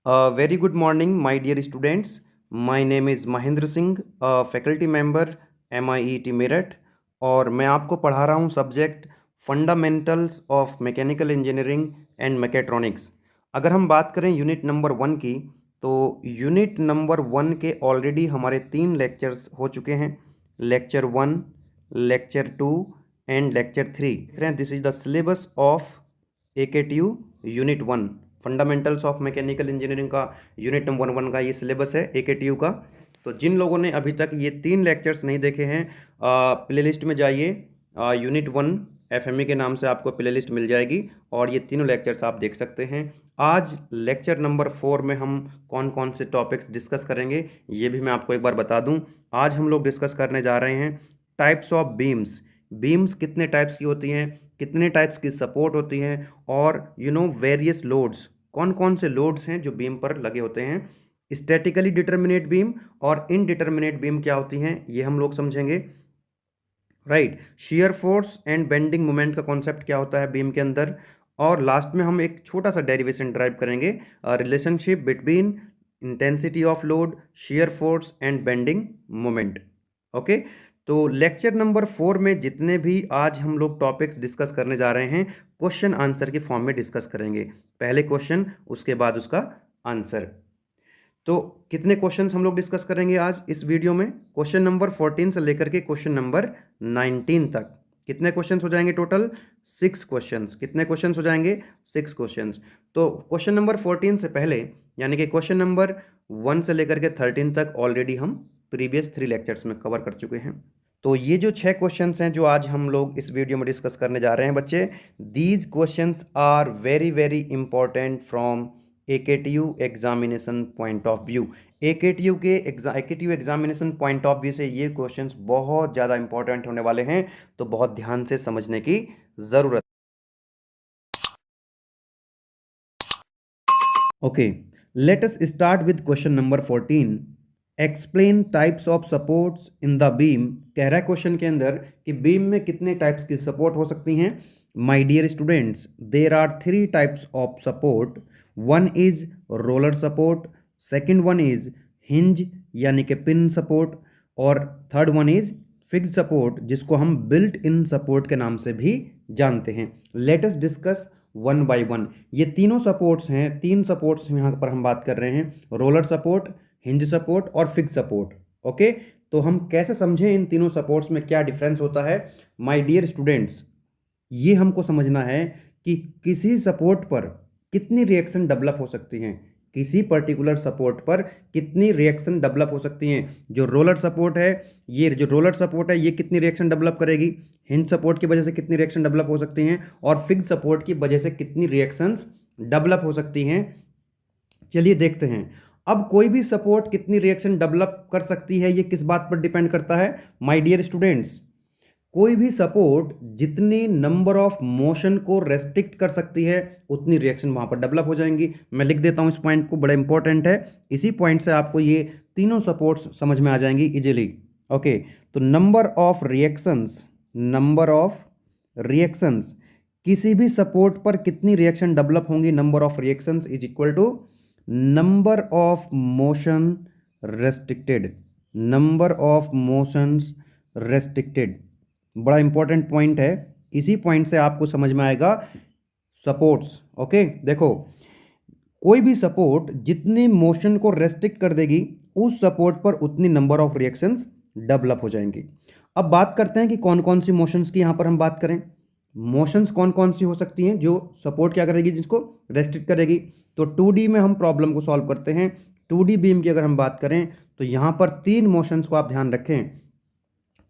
Very good morning, my dear students. My name is Mahendra Singh, faculty member MIET Meerut, और मैं आपको पढ़ा रहा हूँ subject fundamentals of mechanical engineering and mechatronics. अगर हम बात करें यूनिट नंबर 1 की, तो यूनिट नंबर 1 के ऑलरेडी हमारे 3 लेक्चर्स हो चुके हैं। Lecture 1, lecture 2 and lecture 3। This is the syllabus of AKTU unit 1, fundamentals of mechanical engineering का यूनिट नंबर 1 का ये सिलेबस है AKTU का। तो जिन लोगों ने अभी तक ये 3 लेक्चर्स नहीं देखे हैं, प्लेलिस्ट में जाइए, यूनिट 1 FME के नाम से आपको प्लेलिस्ट मिल जाएगी और ये तीनों लेक्चर्स आप देख सकते हैं। आज लेक्चर नंबर 4 में हम कौन कौन से टॉपिक्स डिस्कस करेंगे ये भी मैं आपको एक बार बता दूं। आज हम लोग डिस्कस करने जा रहे हैं टाइप्स ऑफ बीम्स। बीम्स कितने टाइप्स की होती हैं, कितने टाइप्स की सपोर्ट होती हैं, और वेरियस लोड्स, कौन कौन से लोड्स हैं जो बीम पर लगे होते हैं। स्टैटिकली डिटर्मिनेट बीम और इनडिटर्मिनेट बीम क्या होती हैं ये हम लोग समझेंगे। Right, shear force and bending moment का कॉन्सेप्ट क्या होता है बीम के अंदर। और लास्ट में हम एक छोटा सा डेरिवेशन ड्राइव करेंगे, relationship between intensity of load, shear force and bending moment. Okay, तो लेक्चर नंबर 4 में जितने भी आज हम लोग टॉपिक्स डिस्कस करने जा रहे हैं, क्वेश्चन आंसर के फॉर्म में डिस्कस करेंगे। पहले क्वेश्चन, उसके बाद उसका आंसर। तो कितने क्वेश्चंस हम लोग डिस्कस करेंगे आज इस वीडियो में? क्वेश्चन नंबर 14 से लेकर के क्वेश्चन नंबर 19 तक। कितने क्वेश्चंस हो जाएंगे टोटल? 6 क्वेश्चंस। कितने क्वेश्चंस हो जाएंगे? 6 क्वेश्चंस। तो क्वेश्चन नंबर 14 से पहले, यानी कि क्वेश्चन नंबर 1 से लेकर के 13 तक ऑलरेडी हम प्रीवियस 3 लेक्चर्स में कवर कर चुके हैं। तो ये जो 6 क्वेश्चंस हैं जो आज हम लोग इस वीडियो में डिस्कस करने जा रहे हैं बच्चे, these questions are very very important from AKTU examination point of view. AKTU examination point of view से ये क्वेश्चंस बहुत ज़्यादा इंपॉर्टेंट होने वाले हैं, तो बहुत ध्यान से समझने की ज़रूरत। Okay, let us start with question number 14। Explain types of supports in the beam. कह रहा है क्वेश्चन के अंदर कि बीम में कितने टाइप्स की सपोर्ट हो सकती हैं। My dear students, there are 3 types of support. One is roller support, second one is hinge यानी कि पिन सपोर्ट, और third one is fixed support जिसको हम बिल्ट इन सपोर्ट के नाम से भी जानते हैं। Let us discuss one by one. ये तीनों सपोर्ट्स हैं, 3 सपोर्ट्स यहाँ पर हम बात कर रहे हैं, रोलर सपोर्ट, हिंज सपोर्ट और फिक्स सपोर्ट। ओके, तो हम कैसे समझें इन तीनों सपोर्ट्स में क्या डिफरेंस होता है? माय डियर स्टूडेंट्स, ये हमको समझना है कि किसी सपोर्ट पर कितनी रिएक्शन डेवलप हो सकती हैं, किसी पर्टिकुलर सपोर्ट पर कितनी रिएक्शन डेवलप हो सकती हैं। जो रोलर सपोर्ट है, ये कितनी रिएक्शन डेवलप करेगी, हिंज सपोर्ट की वजह से कितनी रिएक्शन डेवलप हो सकती हैं, और फिक्स सपोर्ट की वजह से कितनी रिएक्शंस डेवलप हो सकती हैं। चलिए देखते हैं। अब कोई भी सपोर्ट कितनी रिएक्शन डेवलप कर सकती है, ये किस बात पर डिपेंड करता है? माय डियर स्टूडेंट्स, कोई भी सपोर्ट जितनी नंबर ऑफ मोशन को रेस्ट्रिक्ट कर सकती है उतनी रिएक्शन वहां पर डेवलप हो जाएंगी। मैं लिख देता हूं इस पॉइंट को, बड़ा इंपॉर्टेंट है। इसी पॉइंट से आपको ये तीनों सपोर्ट्स समझ में आ जाएंगी इजीली। ओके, तो नंबर ऑफ रिएक्शंस, किसी भी सपोर्ट पर कितनी रिएक्शन डेवलप होंगी, number of reactions is equal to number of motion restricted. Number of motions restricted बड़ा इंपॉर्टेंट पॉइंट है। इसी पॉइंट से आपको समझ में आएगा सपोर्ट्स। ओके, देखो, कोई भी सपोर्ट जितनी मोशन को रेस्ट्रिक्ट कर देगी उस सपोर्ट पर उतनी नंबर ऑफ रिएक्शंस डेवलप हो जाएंगी। अब बात करते हैं कि कौन कौन सी मोशंस की यहां पर हम बात करें। मोशंस कौन कौन सी हो सकती हैं जो सपोर्ट क्या करेगी, जिसको रेस्ट्रिक्ट करेगी। तो 2D में हम प्रॉब्लम को सॉल्व करते हैं। 2D बीम की अगर हम बात करें तो यहां पर 3 मोशंस को आप ध्यान रखें।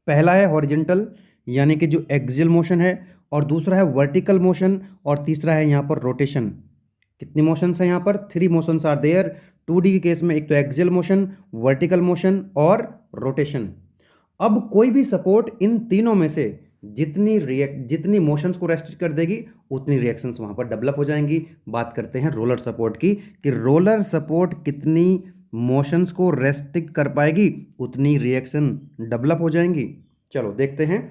पहला है हॉरिजेंटल यानी कि जो एक्सियल मोशन है, और दूसरा है वर्टिकल मोशन, और तीसरा है यहाँ पर रोटेशन। कितनी मोशंस हैं यहाँ पर? 3 मोशंस आर देयर 2D के केस में। एक तो एक्सियल मोशन, वर्टिकल मोशन और रोटेशन। अब कोई भी सपोर्ट इन तीनों में से जितनी मोशंस को रेस्ट्रिक्ट कर देगी उतनी रिएक्शंस वहां पर डेवलप हो जाएंगी। बात करते हैं रोलर सपोर्ट की, कि रोलर सपोर्ट कितनी मोशंस को रेस्ट्रिक्ट कर पाएगी उतनी रिएक्शन डेवलप हो जाएंगी। चलो देखते हैं।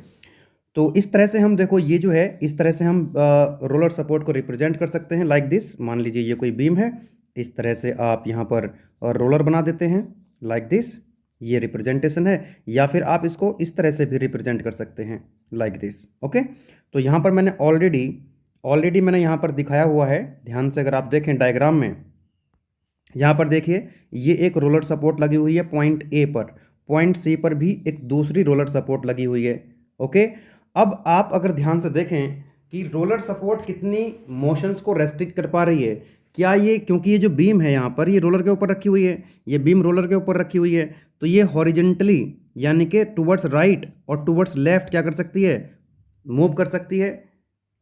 तो इस तरह से हम, देखो ये जो है, इस तरह से हम रोलर सपोर्ट को रिप्रेजेंट कर सकते हैं लाइक दिस। मान लीजिए ये कोई बीम है, इस तरह से आप यहाँ पर रोलर बना देते हैं लाइक दिस, ये रिप्रेजेंटेशन है। या फिर आप इसको इस तरह से भी रिप्रेजेंट कर सकते हैं लाइक दिस। ओके, तो यहाँ पर मैंने ऑलरेडी मैंने यहाँ पर दिखाया हुआ है, ध्यान से अगर आप देखें डायग्राम में, यहाँ पर देखिए ये एक रोलर सपोर्ट लगी हुई है पॉइंट ए पर, पॉइंट सी पर भी एक दूसरी रोलर सपोर्ट लगी हुई है। ओके, अब आप अगर ध्यान से देखें कि रोलर सपोर्ट कितनी मोशंस को रेस्ट्रिक्ट कर पा रही है, क्या ये, क्योंकि ये जो बीम है यहाँ पर ये रोलर के ऊपर रखी हुई है, ये बीम रोलर के ऊपर रखी हुई है, तो ये हॉरिजेंटली यानी कि टुवर्ड्स राइट और टुवर्ड्स लेफ्ट क्या कर सकती है, मूव कर सकती है।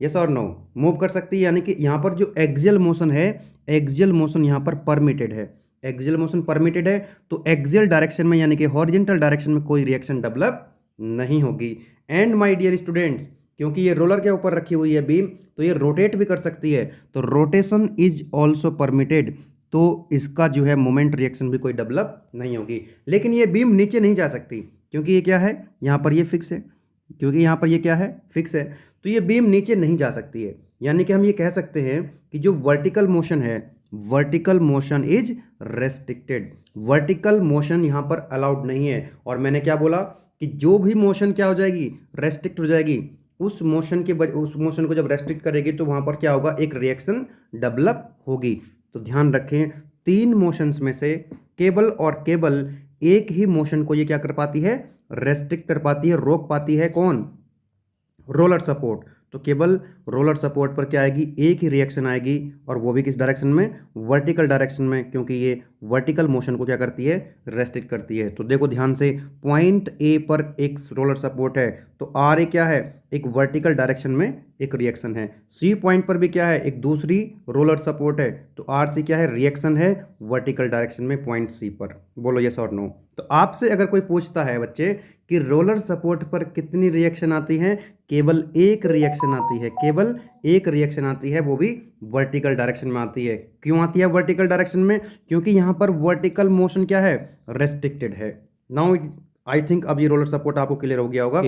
यस और नो, मूव कर सकती है। यानी कि यहाँ पर जो एक्सियल मोशन है, एक्सियल मोशन यहाँ पर परमिटेड है, एक्सियल मोशन परमिटेड है, तो एक्सियल डायरेक्शन में यानी कि हॉरिजेंटल डायरेक्शन में कोई रिएक्शन डेवलप नहीं होगी। एंड माय डियर स्टूडेंट्स, क्योंकि ये रोलर के ऊपर रखी हुई है बीम, तो ये रोटेट भी कर सकती है, तो रोटेशन इज ऑल्सो परमिटेड, तो इसका जो है मोमेंट रिएक्शन भी कोई डेवलप नहीं होगी। लेकिन ये बीम नीचे नहीं जा सकती, क्योंकि ये क्या है, यहाँ पर ये फिक्स है, क्योंकि यहाँ पर ये क्या है, फिक्स है, तो ये बीम नीचे नहीं जा सकती है। यानी कि हम ये कह सकते हैं कि जो वर्टिकल मोशन है, vertical motion is restricted, vertical motion यहाँ पर अलाउड नहीं है। और मैंने क्या बोला कि जो भी मोशन क्या हो जाएगी, रेस्ट्रिक्ट हो जाएगी, उस मोशन को जब रेस्ट्रिक्ट करेगी तो वहाँ पर क्या होगा, एक रिएक्शन डेवलप होगी। तो ध्यान रखें, 3 मोशंस में से केवल एक ही मोशन को ये क्या कर पाती है, रेस्ट्रिक्ट कर पाती है, रोक पाती है, कौन, रोलर सपोर्ट। तो केवल रोलर सपोर्ट पर क्या आएगी, एक ही रिएक्शन आएगी, और वो भी किस डायरेक्शन में, वर्टिकल डायरेक्शन में, क्योंकि ये वर्टिकल मोशन को क्या करती है, रेस्ट्रिक्ट करती है। तो देखो ध्यान से, पॉइंट ए पर एक रोलर सपोर्ट है, तो आर ए क्या है, एक वर्टिकल डायरेक्शन में एक रिएक्शन है। सी पॉइंट पर भी क्या है, एक दूसरी रोलर सपोर्ट है, तो आर सी क्या है, रिएक्शन है वर्टिकल डायरेक्शन में पॉइंट सी पर। बोलो यस और नो। तो आपसे अगर कोई पूछता है बच्चे कि रोलर सपोर्ट पर कितनी रिएक्शन आती हैं, केवल एक रिएक्शन आती है, केवल एक रिएक्शन आती है, वो भी वर्टिकल डायरेक्शन में आती है। क्यों आती है वर्टिकल डायरेक्शन में, क्योंकि यहाँ पर वर्टिकल मोशन क्या है, रेस्ट्रिक्टेड है। नाउ आई थिंक अब ये रोलर सपोर्ट आपको क्लियर हो गया होगा,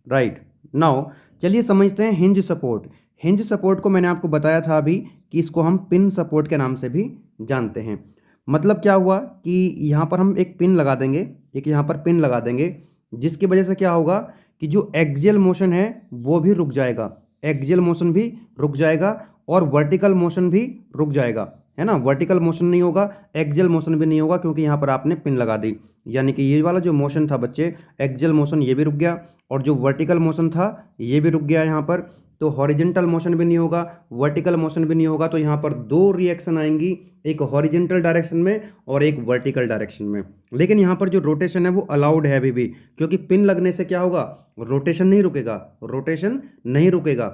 राइट। नाउ चलिए समझते हैं हिंज सपोर्ट। हिंज सपोर्ट को मैंने आपको बताया था अभी कि इसको हम पिन सपोर्ट के नाम से भी जानते हैं। मतलब क्या हुआ कि यहाँ पर हम एक पिन लगा देंगे, एक यहाँ पर पिन लगा देंगे, जिसकी वजह से क्या होगा कि जो एक्सियल मोशन है वो भी रुक जाएगा, एक्सियल मोशन भी रुक जाएगा, और वर्टिकल मोशन भी रुक जाएगा, है ना। वर्टिकल मोशन नहीं होगा, एक्सियल मोशन भी नहीं होगा, क्योंकि यहाँ पर आपने पिन लगा दी। यानी कि ये वाला जो मोशन था बच्चे, एक्सियल मोशन, ये भी रुक गया, और जो वर्टिकल मोशन था ये भी रुक गया यहाँ पर। तो हॉरिजेंटल मोशन भी नहीं होगा, वर्टिकल मोशन भी नहीं होगा, तो यहाँ पर 2 रिएक्शन आएंगी, एक हॉरिजेंटल डायरेक्शन में और एक वर्टिकल डायरेक्शन में। लेकिन यहाँ पर जो रोटेशन है वो अलाउड है अभी भी, क्योंकि पिन लगने से क्या होगा, रोटेशन नहीं रुकेगा, रोटेशन नहीं रुकेगा,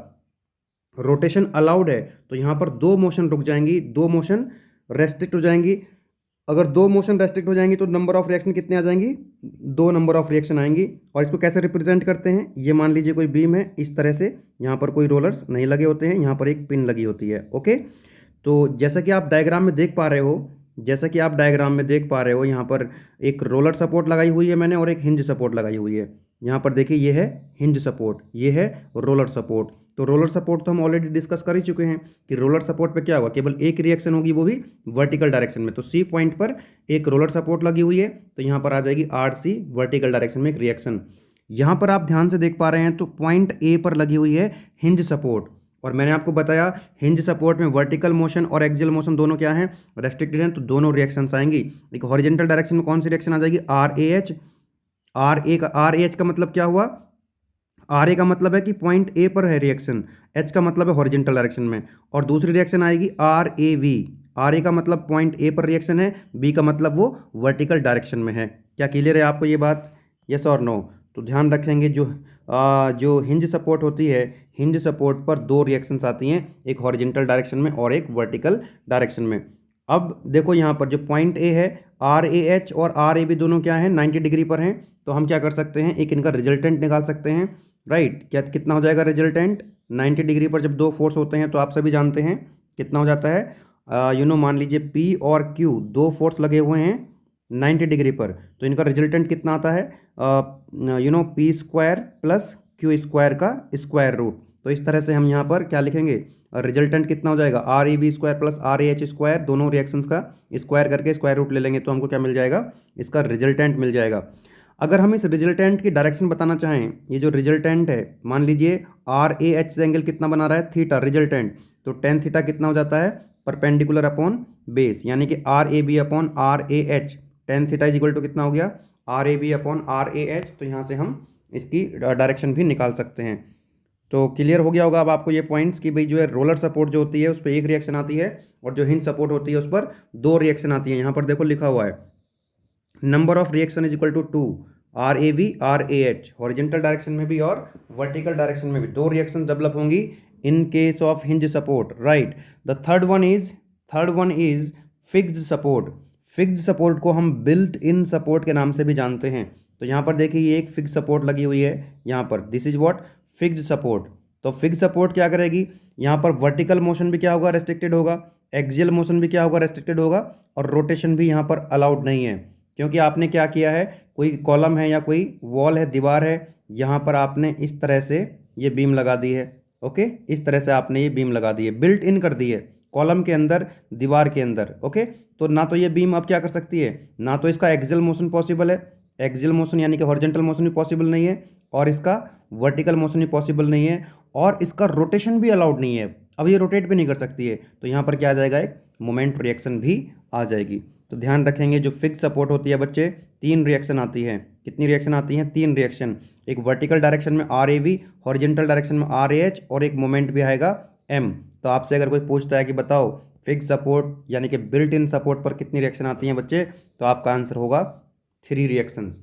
रोटेशन अलाउड है। तो यहाँ पर 2 मोशन रुक जाएंगी, 2 मोशन रेस्ट्रिक्ट हो जाएंगी। अगर 2 मोशन रेस्ट्रिक्ट हो जाएंगी तो नंबर ऑफ रिएक्शन कितने आ जाएंगी, 2 नंबर ऑफ रिएक्शन आएंगी। और इसको कैसे रिप्रेजेंट करते हैं, ये मान लीजिए कोई बीम है, इस तरह से, यहाँ पर कोई रोलर्स नहीं लगे होते हैं, यहाँ पर एक पिन लगी होती है। ओके, तो जैसा कि आप डायग्राम में देख पा रहे हो, यहाँ पर एक रोलर सपोर्ट लगाई हुई है मैंने, और एक हिंज सपोर्ट लगाई हुई है। यहाँ पर देखिए ये है हिंज सपोर्ट, ये है रोलर सपोर्ट। तो रोलर सपोर्ट तो हम ऑलरेडी डिस्कस कर ही चुके हैं कि रोलर सपोर्ट पे क्या होगा, केवल एक रिएक्शन होगी, वो भी वर्टिकल डायरेक्शन में। तो सी पॉइंट पर एक रोलर सपोर्ट लगी हुई है, तो यहाँ पर आ जाएगी आर सी, वर्टिकल डायरेक्शन में एक रिएक्शन। यहाँ पर आप ध्यान से देख पा रहे हैं तो पॉइंट ए पर लगी हुई है हिंज सपोर्ट, और मैंने आपको बताया हिंज सपोर्ट में वर्टिकल मोशन और एक्सियल मोशन दोनों क्या हैं, रेस्ट्रिक्टेड हैं, तो दोनों रिएक्शंस आएंगी। एक हॉरिजेंटल डायरेक्शन में कौन सी रिएक्शन आ जाएगी, R A H. R H का मतलब क्या हुआ, आर ए का मतलब है कि पॉइंट ए पर है रिएक्शन, एच का मतलब है हॉरिजेंटल डायरेक्शन में, और दूसरी रिएक्शन आएगी are A we. R A का मतलब पॉइंट ए पर रिएक्शन है, बी का मतलब वो वर्टिकल डायरेक्शन में है। क्या क्लियर है आपको ये बात, यस और नो। तो ध्यान रखेंगे जो हिंज सपोर्ट होती है, हिंज सपोर्ट पर 2 रिएक्शंस आती हैं, एक हॉरिजेंटल डायरेक्शन में और एक वर्टिकल डायरेक्शन में। अब देखो यहाँ पर जो पॉइंट ए है, आर ए एच और आर ए बी दोनों क्या हैं, 90 डिग्री पर हैं। तो हम क्या कर सकते हैं, एक इनका रिजल्टेंट निकाल सकते हैं, राइट। क्या कितना हो जाएगा रिजल्टेंट, 90 डिग्री पर जब 2 फोर्स होते हैं तो आप सभी जानते हैं कितना हो जाता है, मान लीजिए पी और क्यू, 2 फोर्स लगे हुए हैं 90 डिग्री पर, तो इनका रिजल्टेंट कितना आता है, P square plus Q square का स्क्वायर रूट। तो इस तरह से हम यहाँ पर क्या लिखेंगे, रिजल्टेंट कितना हो जाएगा, R A B square plus R A H square, दोनों रिएक्शंस का स्क्वायर करके स्क्वायर रूट ले लेंगे तो हमको क्या मिल जाएगा, इसका रिजल्टेंट मिल जाएगा। अगर हम इस रिजल्टेंट की डायरेक्शन बताना चाहें, ये जो रिजल्टेंट है, मान लीजिए आर ए एच एंगल कितना बना रहा है, थीटा, रिजल्टेंट, तो टेन थीटा कितना हो जाता है, परपेंडिकुलर अपॉन बेस, यानी कि R A B upon R A H, tan theta is equal to कितना हो गया, R A B upon R A H. तो यहाँ से हम इसकी डायरेक्शन भी निकाल सकते हैं। तो क्लियर हो गया होगा अब आपको ये पॉइंट्स कि भाई जो है रोलर सपोर्ट जो होती है उस पर एक रिएक्शन आती है और जो हिंज सपोर्ट होती है उस पर दो रिएक्शन आती है। यहाँ पर देखो लिखा हुआ है number of reaction is equal to 2, R A B R A H, horizontal direction में भी और वर्टिकल डायरेक्शन में भी दो रिएक्शन डेवलप होंगी in case of hinge support, right. The third one is fixed support. Fixed support को हम built in support के नाम से भी जानते हैं। तो यहाँ पर देखिए ये एक फिक्स सपोर्ट लगी हुई है यहाँ पर, this is what, fixed support. तो फिक्स्ड सपोर्ट क्या करेगी, यहाँ पर वर्टिकल मोशन भी क्या होगा, रेस्ट्रिक्टेड होगा, एक्सियल मोशन भी क्या होगा, रेस्ट्रिक्टेड होगा, और रोटेशन भी यहाँ पर अलाउड नहीं है। क्योंकि आपने क्या किया है, कोई कॉलम है या कोई वॉल है, दीवार है, यहाँ पर आपने इस तरह से ये बीम लगा दी है, ओके, इस तरह से आपने ये बीम लगा दी है, बिल्ट इन कर दी है कॉलम के अंदर, दीवार के अंदर, ओके। तो ना तो ये बीम अब क्या कर सकती है, ना तो इसका एक्सियल मोशन पॉसिबल है, एक्सियल मोशन यानी कि हॉरिजॉन्टल मोशन भी पॉसिबल नहीं है, और इसका वर्टिकल मोशन भी पॉसिबल नहीं है, और इसका रोटेशन भी अलाउड नहीं है, अब ये रोटेट भी नहीं कर सकती है। तो यहाँ पर क्या आ जाएगा, एक मोमेंट रिएक्शन भी आ जाएगी। तो ध्यान रखेंगे जो फिक्स सपोर्ट होती है बच्चे, तीन रिएक्शन आती है। कितनी रिएक्शन आती हैं, तीन रिएक्शन, एक वर्टिकल डायरेक्शन में R A V, horizontal direction में आर ए एच, और एक मोमेंट भी आएगा एम। तो आपसे अगर कोई पूछता है कि बताओ फिक्स सपोर्ट यानी कि बिल्ट इन सपोर्ट पर कितनी रिएक्शन आती हैं बच्चे, तो आपका आंसर होगा 3 रिएक्शंस।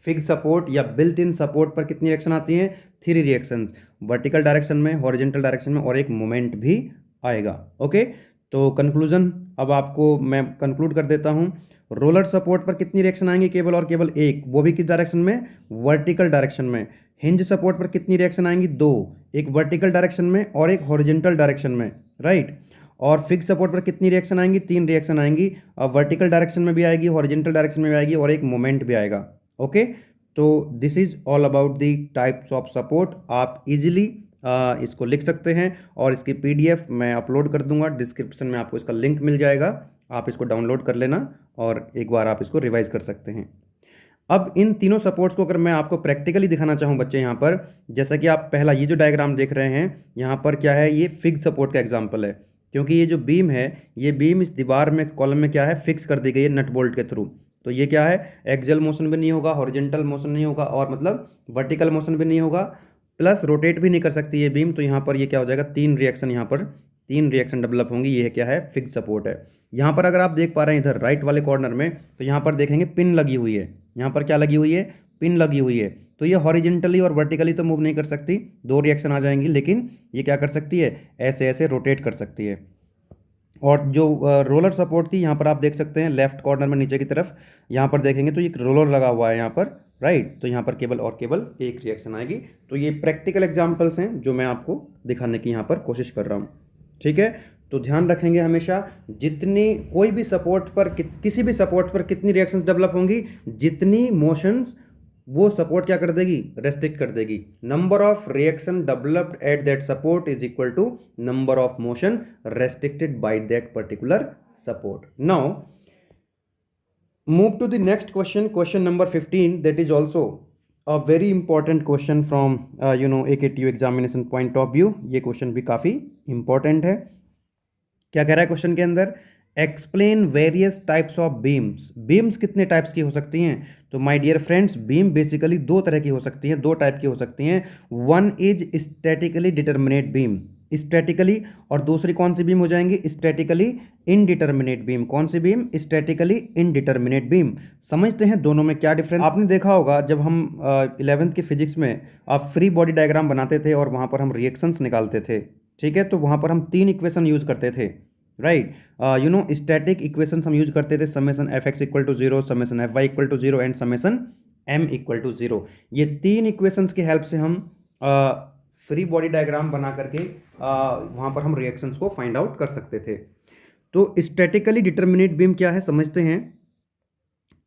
फिक्स सपोर्ट या बिल्ट इन सपोर्ट पर कितनी रिएक्शन आती हैं, 3 रिएक्शंस, वर्टिकल डायरेक्शन में, हॉरिजेंटल डायरेक्शन में, और एक मोमेंट भी आएगा, ओके। तो कंक्लूजन अब आपको मैं कंक्लूड कर देता हूं, रोलर सपोर्ट पर कितनी रिएक्शन आएंगी, केवल और केवल एक, वो भी किस डायरेक्शन में, वर्टिकल डायरेक्शन में। हिंज सपोर्ट पर कितनी रिएक्शन आएंगी, दो, एक वर्टिकल डायरेक्शन में और एक हॉरिजेंटल डायरेक्शन में, राइट। और फिक्स सपोर्ट पर कितनी रिएक्शन आएंगी, 3 रिएक्शन आएंगी, वर्टिकल डायरेक्शन में भी आएगी, हॉरिजेंटल डायरेक्शन में भी आएगी, और एक मोमेंट भी आएगा, ओके। तो this is all about the types of support. आप इजीली इसको लिख सकते हैं, और इसकी पीडीएफ मैं अपलोड कर दूंगा, डिस्क्रिप्शन में आपको इसका लिंक मिल जाएगा, आप इसको डाउनलोड कर लेना और एक बार आप इसको रिवाइज कर सकते हैं। अब इन तीनों सपोर्ट्स को अगर मैं आपको प्रैक्टिकली दिखाना चाहूँ बच्चे, यहाँ पर जैसा कि आप पहला ये जो डायग्राम देख रहे हैं, यहाँ पर क्या है, ये फिक्स सपोर्ट का एग्जाम्पल है, क्योंकि ये जो बीम है, ये बीम इस दीवार में, कॉलम में क्या है, फिक्स कर दी गई है नट बोल्ट के थ्रू। तो ये क्या है, एक्सियल मोशन भी नहीं होगा, हॉरिजेंटल मोशन नहीं होगा, और मतलब वर्टिकल मोशन भी नहीं होगा, प्लस रोटेट भी नहीं कर सकती ये बीम। तो यहाँ पर ये क्या हो जाएगा, 3 रिएक्शन, यहाँ पर 3 रिएक्शन डेवलप होंगी। ये क्या है, फिक्स सपोर्ट है। यहाँ पर अगर आप देख पा रहे हैं इधर राइट वाले कॉर्नर में, तो यहाँ पर देखेंगे पिन लगी हुई है, यहाँ पर क्या लगी हुई है, पिन लगी हुई है। तो ये हॉरिजेंटली और वर्टिकली तो मूव नहीं कर सकती, 2 रिएक्शन आ जाएंगी, लेकिन ये क्या कर सकती है, ऐसे ऐसे रोटेट कर सकती है। और जो रोलर सपोर्ट थी, यहाँ पर आप देख सकते हैं लेफ्ट कॉर्नर में नीचे की तरफ, यहाँ पर देखेंगे तो एक रोलर लगा हुआ है यहाँ पर, राइट। तो यहाँ पर केवल और केवल एक रिएक्शन आएगी। तो ये प्रैक्टिकल एग्जांपल्स हैं जो मैं आपको दिखाने की यहाँ पर कोशिश कर रहा हूँ, ठीक है। तो ध्यान रखेंगे हमेशा, जितनी कोई भी सपोर्ट पर, किसी भी सपोर्ट पर कितनी रिएक्शंस डेवलप होंगी, जितनी मोशंस वो सपोर्ट क्या कर देगी, रेस्ट्रिक्ट कर देगी। Number of reaction developed at that support is equal to number of motion restricted by that particular support. Now move to the next question number 15, that is also a very important question from AKTU examination point of view। ये question भी काफ़ी important है। क्या कह रहा है question के अंदर, explain various types of beams. Beams कितने टाइप्स की हो सकती हैं, तो my dear friends, beam basically 2 तरह की हो सकती हैं, 2 टाइप की हो सकती हैं। One is statically determinate beam, statically, और दूसरी कौन सी बीम हो जाएंगी, स्टैटिकली इनडिटर्मिनेट बीम। कौन सी बीम, स्टैटिकली इनडिटर्मिनेट बीम। समझते हैं दोनों में क्या डिफरेंस। आपने देखा होगा जब हम 11th की फिजिक्स में आप फ्री बॉडी डायग्राम बनाते थे और वहाँ पर हम रिएक्शंस निकालते थे, ठीक है, तो वहाँ पर हम 3 इक्वेशन यूज करते थे, राइट। स्टैटिक इक्वेशन हम यूज करते थे, summation F X equal to 0, summation F Y equal to 0 and summation M equal to 0। ये 3 इक्वेशंस की हेल्प से हम फ्री बॉडी डायग्राम बना करके वहाँ पर हम रिएक्शंस को फाइंड आउट कर सकते थे। तो स्टैटिकली डिटर्मिनेट बीम क्या है समझते हैं।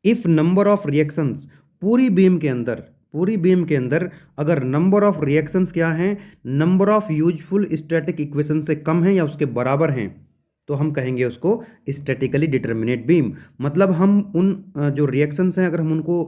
इफ नंबर ऑफ रिएक्शंस, पूरी बीम के अंदर पूरी बीम के अंदर अगर नंबर ऑफ रिएक्शंस क्या हैं, number of useful static equation से कम है या उसके बराबर हैं, तो हम कहेंगे उसको स्टैटिकली डिटर्मिनेट बीम। मतलब हम उन जो रिएक्शंस हैं, अगर हम उनको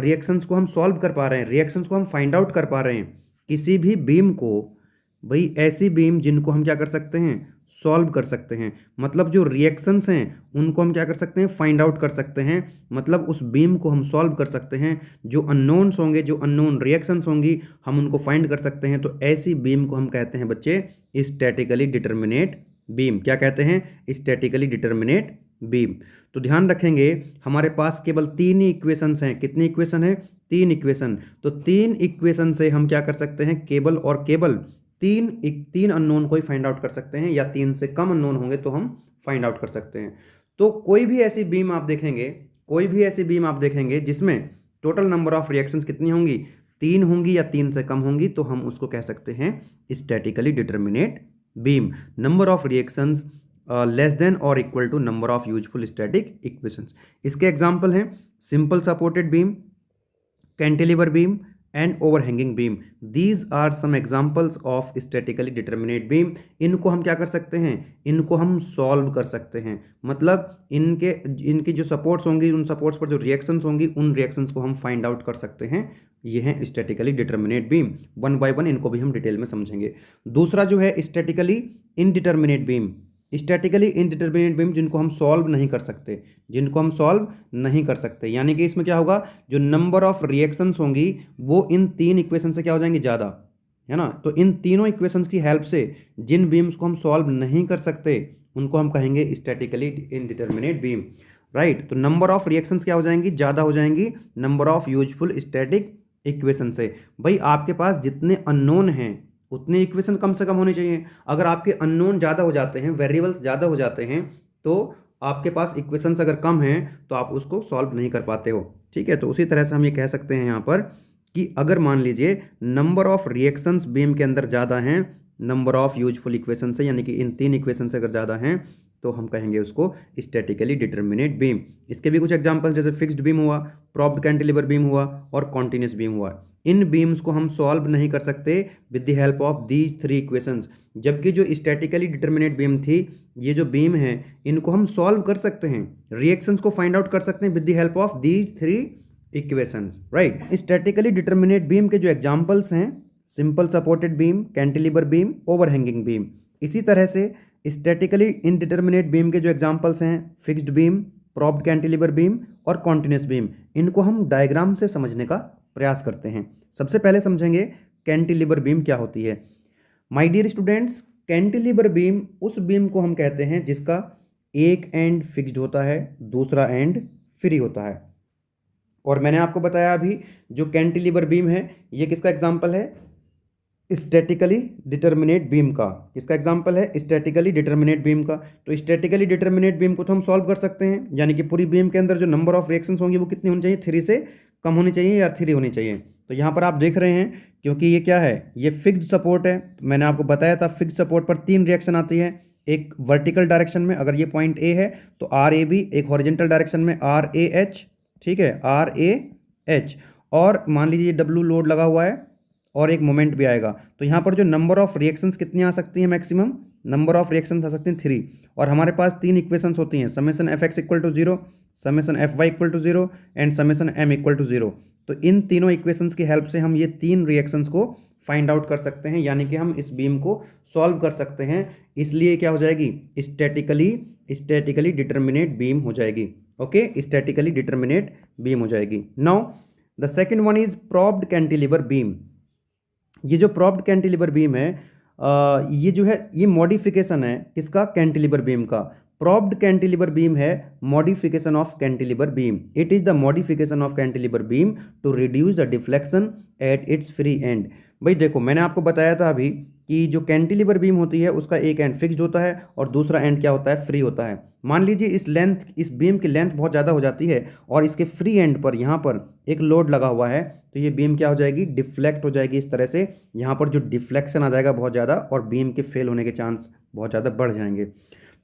रिएक्शंस को हम सॉल्व कर पा रहे हैं, रिएक्शंस को हम फाइंड आउट कर पा रहे हैं किसी भी बीम को, भाई ऐसी बीम जिनको हम क्या कर सकते हैं, सॉल्व कर सकते हैं। मतलब जो रिएक्शंस हैं उनको हम क्या कर सकते हैं, फाइंड आउट कर सकते हैं। मतलब उस बीम को हम सॉल्व कर सकते हैं। जो अननोन्स होंगे, जो अननोन रिएक्शंस होंगी, हम उनको फाइंड कर सकते हैं। तो ऐसी बीम को हम कहते हैं बच्चे स्टैटिकली डिटर्मिनेट बीम। क्या कहते हैं, स्टैटिकली डिटर्मिनेट बीम। तो ध्यान रखेंगे हमारे पास केवल 3 ही इक्वेशंस हैं। कितनी इक्वेशन है, 3 इक्वेशन। तो 3 इक्वेशन से हम क्या कर सकते हैं, केवल और केवल तीन अननोन को ही फाइंड आउट कर सकते हैं, या 3 से कम अननोन होंगे तो हम फाइंड आउट कर सकते हैं। तो कोई भी ऐसी बीम आप देखेंगे, कोई भी ऐसी बीम आप देखेंगे जिसमें टोटल नंबर ऑफ रिएक्शंस कितनी होंगी, 3 होंगी या 3 से कम होंगी, तो हम उसको कह सकते हैं statically determinate beam. Number of reactions less than और equal to number of useful static equations. इसके एग्जांपल हैं simple supported beam, cantilever beam and overhanging beam. These are some examples of statically determinate beam. इनको हम क्या कर सकते हैं, इनको हम सॉल्व कर सकते हैं। मतलब इनकी जो सपोर्ट्स होंगी, उन सपोर्ट्स पर जो रिएक्शंस होंगी, उन रिएक्शंस को हम फाइंड आउट कर सकते हैं। ये है statically determinate beam. One by one इनको भी हम डिटेल में समझेंगे। दूसरा जो है statically indeterminate beam. Statically indeterminate beam जिनको हम सॉल्व नहीं कर सकते, जिनको हम सॉल्व नहीं कर सकते, यानी कि इसमें क्या होगा, जो नंबर ऑफ रिएक्शंस होंगी वो इन 3 इक्वेशन से क्या हो जाएंगी, ज़्यादा, है ना। तो इन तीनों इक्वेशंस की हेल्प से जिन बीम्स को हम सॉल्व नहीं कर सकते उनको हम कहेंगे स्टैटिकली इनडिटर्मिनेट बीम, राइट। तो नंबर ऑफ रिएक्शंस क्या हो जाएंगी, ज़्यादा हो जाएंगी number of useful static equation से। भाई आपके पास जितने अननोन हैं उतने इक्वेशन कम से कम होने चाहिए। अगर आपके अननोन ज़्यादा हो जाते हैं, वेरिएबल्स ज़्यादा हो जाते हैं, तो आपके पास इक्वेशंस अगर कम हैं तो आप उसको सॉल्व नहीं कर पाते हो, ठीक है। तो उसी तरह से हम ये कह सकते हैं यहाँ पर कि अगर मान लीजिए नंबर ऑफ रिएक्शंस बीम के अंदर ज़्यादा हैं नंबर ऑफ यूजफुल इक्वेशन से, यानी कि इन 3 इक्वेशन से अगर ज़्यादा हैं, तो हम कहेंगे उसको स्टैटिकली डिटर्मिनेट बीम। इसके भी कुछ एग्जांपल जैसे फिक्स्ड बीम हुआ, प्रॉप्ड कैंटिलीवर बीम हुआ और कॉन्टिन्यूस बीम हुआ। इन बीम्स को हम सॉल्व नहीं कर सकते with the help of these 3 equations. जबकि जो स्टैटिकली डिटर्मिनेट बीम थी, ये जो बीम है, इनको हम सॉल्व कर सकते हैं, रिएक्शंस को फाइंड आउट कर सकते हैं with the help of these 3 equations, right. Statically determinate beam के जो एग्जांपल्स हैं, simple supported beam, cantilever beam, overhanging beam. इसी तरह से स्टैटिकली इनडिटर्मिनेट बीम के जो एग्जांपल्स हैं, fixed beam, propped cantilever beam और कॉन्टिन्यूस बीम। इनको हम डायग्राम से समझने का प्रयास करते हैं। सबसे पहले समझेंगे कैंटिलीवर बीम क्या होती है। My dear students, cantilever beam उस बीम को हम कहते हैं जिसका एक एंड फिक्स्ड होता है, दूसरा एंड फ्री होता है। और मैंने आपको बताया अभी जो कैंटिलीवर बीम है, ये किसका एग्जाम्पल है, स्टैटिकली डिटर्मिनेट बीम का। किसका एग्जाम्पल है, स्टैटिकली डिटर्मिनेट बीम का। तो स्टैटिकली डिटर्मिनेट बीम को तो हम सॉल्व कर सकते हैं, यानी कि पूरी बीम के अंदर जो नंबर ऑफ रिएक्शंस होंगी वो कितनी होनी चाहिए, 3 से कम होनी चाहिए या 3 होनी चाहिए। तो यहाँ पर आप देख रहे हैं, क्योंकि ये क्या है, ये फिक्स्ड सपोर्ट है। मैंने आपको बताया था फिक्स्ड सपोर्ट पर 3 रिएक्शन आती है। एक वर्टिकल डायरेक्शन में, अगर ये पॉइंट ए है तो RAB, एक हॉरिजेंटल डायरेक्शन में RAH, ठीक है, RAH, और मान लीजिए W लोड लगा हुआ है और एक मोमेंट भी आएगा। तो यहाँ पर जो नंबर ऑफ रिएक्शंस कितनी आ सकती हैं, मैक्सिमम नंबर ऑफ रिएक्शंस आ सकती हैं 3। और हमारे पास 3 इक्वेशंस होती हैं, summation Fx equal to 0, summation Fy equal to 0 and summation M equal to 0। तो इन तीनों इक्वेशंस की हेल्प से हम ये 3 रिएक्शंस को फाइंड आउट कर सकते हैं, यानी कि हम इस बीम को सॉल्व कर सकते हैं। इसलिए क्या हो जाएगी, स्टैटिकली डिटर्मिनेट बीम हो जाएगी। ओके, स्टैटिकली डिटर्मिनेट बीम हो जाएगी। Now the second one is propped cantilever beam. ये जो प्रॉप्ड कैंटिलीवर बीम है, ये जो है, ये मॉडिफिकेशन है किसका, कैंटिलीवर बीम का। प्रॉप्ड कैंटिलीवर बीम है modification of cantilever beam. It is the modification of cantilever beam to reduce the deflection at its free end. भाई देखो, मैंने आपको बताया था अभी कि जो कैंटिलीवर बीम होती है उसका एक एंड फिक्स्ड होता है और दूसरा एंड क्या होता है, फ्री होता है। मान लीजिए इस बीम की लेंथ बहुत ज़्यादा हो जाती है और इसके फ्री एंड पर यहाँ पर एक लोड लगा हुआ है, तो ये बीम क्या हो जाएगी, डिफ्लेक्ट हो जाएगी इस तरह से। यहाँ पर जो डिफ्लेक्शन आ जाएगा बहुत ज़्यादा और बीम के फेल होने के चांस बहुत ज़्यादा बढ़ जाएंगे।